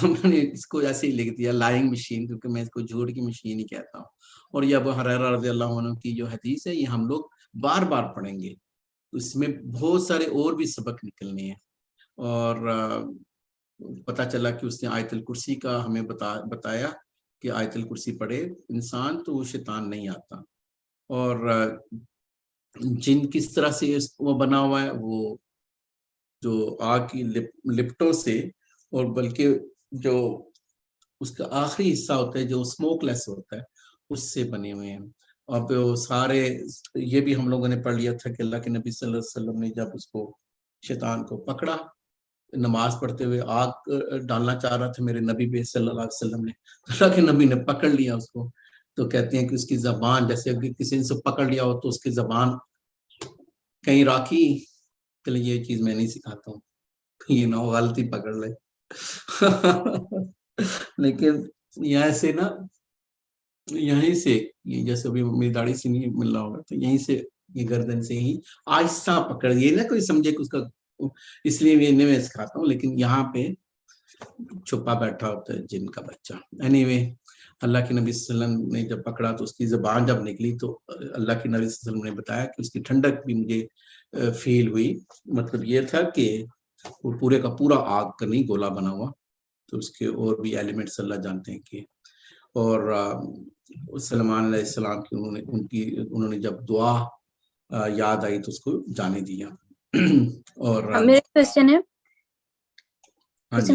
ہم نے اس کو ایسے ہی لکھ دیا لائنگ مشین, کیونکہ میں اس کو جھوٹ کی مشین ہی کہتا ہوں. اور یہ ابو ہریرہ رضی اللہ عنہ کی جو حدیث ہے یہ ہم لوگ بار بار پڑھیں گے, اس میں بہت سارے اور بھی سبق نکلنے ہیں. اور پتہ چلا کہ اس نے آیت الکرسی کا ہمیں بتایا کہ آیت الکرسی پڑھے انسان تو وہ شیطان نہیں آتا. اور جن کس طرح سے وہ بنا ہوا ہے, وہ جو آگ کی لپٹوں سے, اور بلکہ جو اس کا آخری حصہ ہوتا ہے جو اسموک لیس ہوتا ہے اس سے بنے ہوئے ہیں. اب سارے یہ بھی ہم لوگوں نے پڑھ لیا تھا کہ اللہ کے نبی صلی اللہ علیہ وسلم نے جب اس کو شیطان کو پکڑا نماز پڑھتے ہوئے, آگ ڈالنا چاہ رہا تھا میرے نبی پہ صلی اللہ علیہ وسلم نے, اللہ کے نبی نے پکڑ لیا اس کو. تو کہتے ہیں کہ اس کی زبان, جیسے اگر کسی نے سے پکڑ لیا ہو تو اس کی زبان کہیں راکھی, کہ یہ چیز میں نہیں سکھاتا ہوں, یہ نہ غلطی پکڑ لے. لیکن یہاں سے نا, یہیں سے یہ جیسے ابھی میری داڑھی سے نہیں مل رہا ہوگا, تو یہیں سے یہ گردن سے ہی آہستہ پکڑ, یہ نہ کوئی سمجھے کہ اس کا, اس لیے میں سکھاتا ہوں, لیکن یہاں پہ چھپا بیٹھا ہوتا ہے جن کا بچہ. اینی وے, اللہ کے نبی صلی اللہ علیہ وسلم نے جب پکڑا تو اس کی زبان جب نکلی تو اللہ کے نبی صلی اللہ علیہ وسلم نے بتایا کہ اس کی ٹھنڈک بھی مجھے فیل ہوئی. مطلب یہ تھا کہ وہ پورے کا پورا آگ کا نہیں گولا بنا ہوا, تو اس کے اور بھی ایلیمنٹس اللہ جانتے ہیں کہ. اور سلمان علیہ السلام کی انہوں نے جب دعا یاد آئی تو اس کو جانے دیا. اور میرا کوشچن ہے, ہاں جی,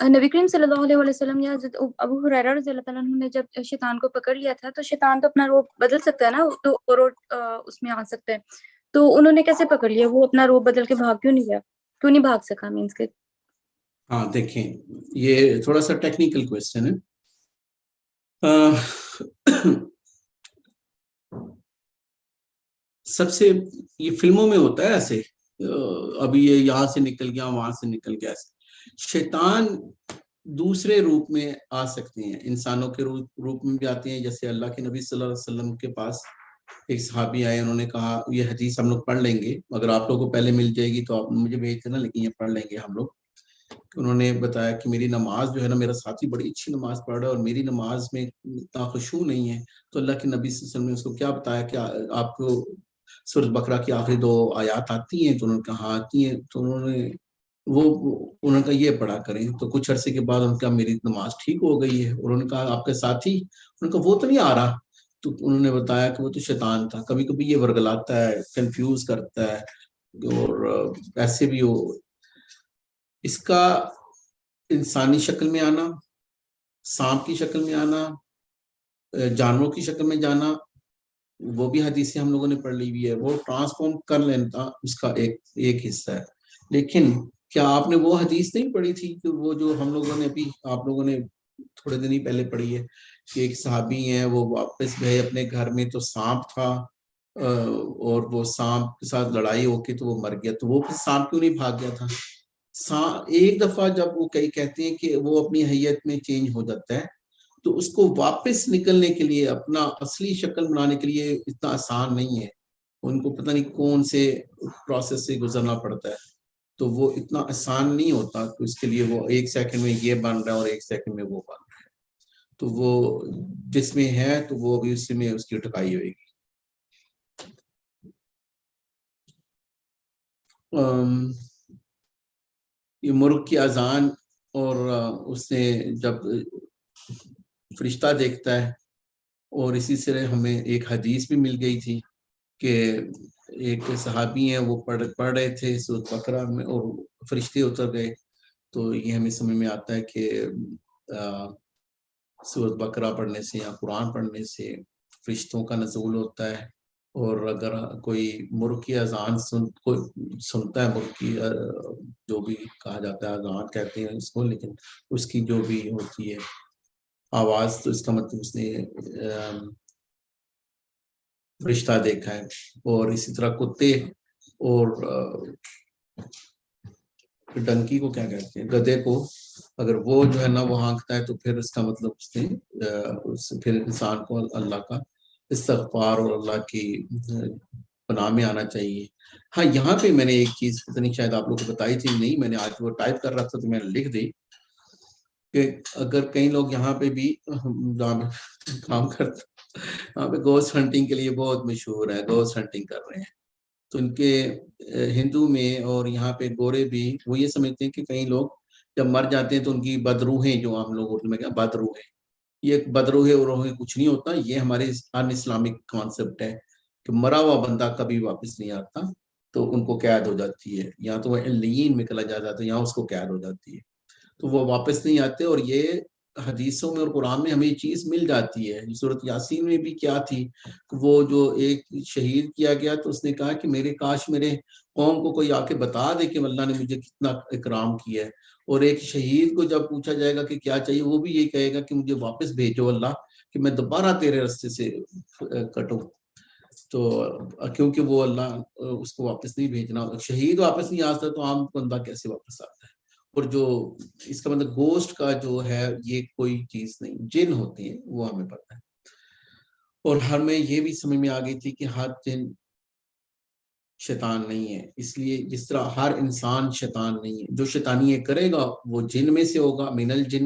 نبی کریم صلی اللہ علیہ وسلم یا حضرت ابو ہریرہ رضی اللہ تعالیٰ عنہ نے جب شیطان کو پکڑ لیا تھا تو شیطان تو اپنا روپ بدل سکتا ہے نا, تو اور اس میں آ سکتا ہے, تو انہوں نے کیسے پکڑ لیا, وہ اپنا روپ بدل کے بھاگ کیوں نہیں گیا, کیوں نہیں بھاگ سکا, مینس کے. ہاں دیکھیں یہ تھوڑا سا ٹیکنیکل کویسچن ہے. سب سے یہ فلموں میں ہوتا ہے ایسے ابھی یہ یہاں سے نکل گیا وہاں سے نکل گیا. شیطان دوسرے روپ میں آ سکتے ہیں, انسانوں کے روپ میں بھی آتے ہیں. جیسے اللہ کے نبی صلی اللہ علیہ وسلم کے پاس ایک صحابی آئے, انہوں نے کہا یہ حدیث ہم لوگ پڑھ لیں گے, اگر آپ لوگوں کو پہلے مل جائے گی تو آپ مجھے بھیج دینا, لیکن یہ پڑھ لیں گے ہم لوگ. انہوں نے بتایا کہ میری نماز جو ہے نا, میرا ساتھی بڑی اچھی نماز پڑھ رہا ہے اور میری نماز میں اتنا خشوع نہیں ہے. تو اللہ کے نبی صلی اللہ علیہ وسلم نے اس کو کیا بتایا کہ آپ کو سورۃ بقرہ کی آخری 2 آیات آتی ہیں؟ تو انہوں نے کہا ہاں آتی ہیں. تو انہوں نے کہا یہ پڑھا کریں. تو کچھ عرصے کے بعد ان کا میری نماز ٹھیک ہو گئی ہے. اور انہوں نے کہا آپ کے ساتھی؟ انہوں نے کہا وہ تو نہیں آ رہا. تو انہوں نے بتایا کہ وہ تو شیطان تھا, کبھی کبھی یہ ورگلاتا ہے, کنفیوز کرتا ہے, اور ایسے بھی ہو. اس کا انسانی شکل میں آنا, سانپ کی شکل میں آنا, جانوروں کی شکل میں جانا, وہ بھی حدیثیں ہم لوگوں نے پڑھ لی ہوئی ہے. وہ ٹرانسفارم کر لینا اس کا ایک حصہ ہے. لیکن کیا آپ نے وہ حدیث نہیں پڑھی تھی کہ وہ جو ہم لوگوں نے ابھی آپ لوگوں نے تھوڑے دن ہی پہلے پڑھی ہے کہ ایک صحابی ہیں, وہ واپس گئے اپنے گھر میں تو سانپ تھا, اور وہ سانپ کے ساتھ لڑائی ہو کے تو وہ مر گیا. تو وہ سانپ کیوں نہیں بھاگ گیا تھا؟ ایک دفعہ جب وہ کہتے ہیں کہ وہ اپنی حیت میں چینج ہو جاتا ہے, تو اس کو واپس نکلنے کے لیے, اپنا اصلی شکل بنانے کے لیے اتنا آسان نہیں ہے. ان کو پتہ نہیں کون سے پروسیس سے گزرنا پڑتا ہے. تو وہ اتنا آسان نہیں ہوتا کہ اس کے لیے وہ 1 سیکنڈ میں یہ بن رہا ہے اور 1 سیکنڈ میں وہ بن رہا ہے. تو وہ جس میں ہے تو وہ بھی اس میں اس کی ٹکائی ہوئے گی. یہ مرغ کی اذان, اور اس نے جب فرشتہ دیکھتا ہے, اور اسی طرح ہمیں ایک حدیث بھی مل گئی تھی کہ ایک صحابی ہیں وہ پڑھ رہے تھے سورۃ بقرہ میں اور فرشتے اتر گئے. تو یہ ہمیں سمجھ میں آتا ہے کہ سورۃ بقرہ پڑھنے سے یا قرآن پڑھنے سے فرشتوں کا نزول ہوتا ہے. اور اگر کوئی مرغ کی اذان سنتا ہے, مرغ کی جو بھی کہا جاتا ہے اذان کہتے ہیں اس کو, لیکن اس کی جو بھی ہوتی ہے آواز, تو اس کا مطلب اس نے فرشتہ دیکھا ہے. اور اسی طرح کتے اور ڈنکی کو کیا کہتے ہیں, گدھے کو, اگر وہ جو ہے نا وہ ہانکتا ہے تو پھر اس کا مطلب اس نے پھر انسان کو اللہ کا استغفار اور اللہ کی پناہ میں آنا چاہیے. ہاں یہاں پہ میں نے ایک چیز پتہ نہیں شاید آپ لوگوں کو بتائی تھی نہیں, میں نے آج وہ ٹائپ کر رہا تھا تو میں نے لکھ دی کہ اگر کئی لوگ یہاں پہ بھی کام کرتے, یہاں پہ گوسٹ ہنٹنگ کے لیے بہت مشہور ہے, گوسٹ ہنٹنگ کر رہے ہیں. تو ان کے ہندو میں اور یہاں پہ گورے بھی وہ یہ سمجھتے ہیں کہ کئی لوگ جب مر جاتے ہیں تو ان کی بدروحیں, جو ہم لوگ اردو میں کہتے ہیں بدروحیں, یہ بدروحیں اور روحیں کچھ نہیں ہوتا. یہ ہمارے ان اسلامک کانسیپٹ ہے کہ مرا ہوا بندہ کبھی واپس نہیں آتا, تو ان کو قید ہو جاتی ہے, یا تو وہ علیین میں چلا جاتا ہے, یہاں اس کو قید ہو جاتی ہے, تو وہ واپس نہیں آتے. اور یہ حدیثوں میں اور قرآن میں ہمیں یہ چیز مل جاتی ہے. سورۃ یاسین میں بھی کیا تھی, وہ جو ایک شہید کیا گیا تو اس نے کہا کہ میرے کاش میرے قوم کو کوئی آ کے بتا دے کہ اللہ نے مجھے کتنا اکرام کیا ہے. اور ایک شہید کو جب پوچھا جائے گا کہ کیا چاہیے, وہ بھی یہی کہے گا کہ مجھے واپس بھیجو اللہ, کہ میں دوبارہ تیرے راستے سے کٹوں. تو کیونکہ وہ اللہ اس کو واپس نہیں بھیجنا, شہید واپس نہیں آتا تو عام بندہ کیسے واپس آتا ہے. اور جو اس کا مطلب گوشت کا جو ہے یہ کوئی چیز نہیں, جن ہوتے ہیں وہ ہمیں پتہ ہے. اور ہمیں یہ بھی سمجھ میں آ گئی تھی کہ ہر جن شیطان نہیں ہے, اس لیے جس طرح ہر انسان شیطان نہیں ہے, جو شیطانی کرے گا وہ جن میں سے ہوگا, من الجن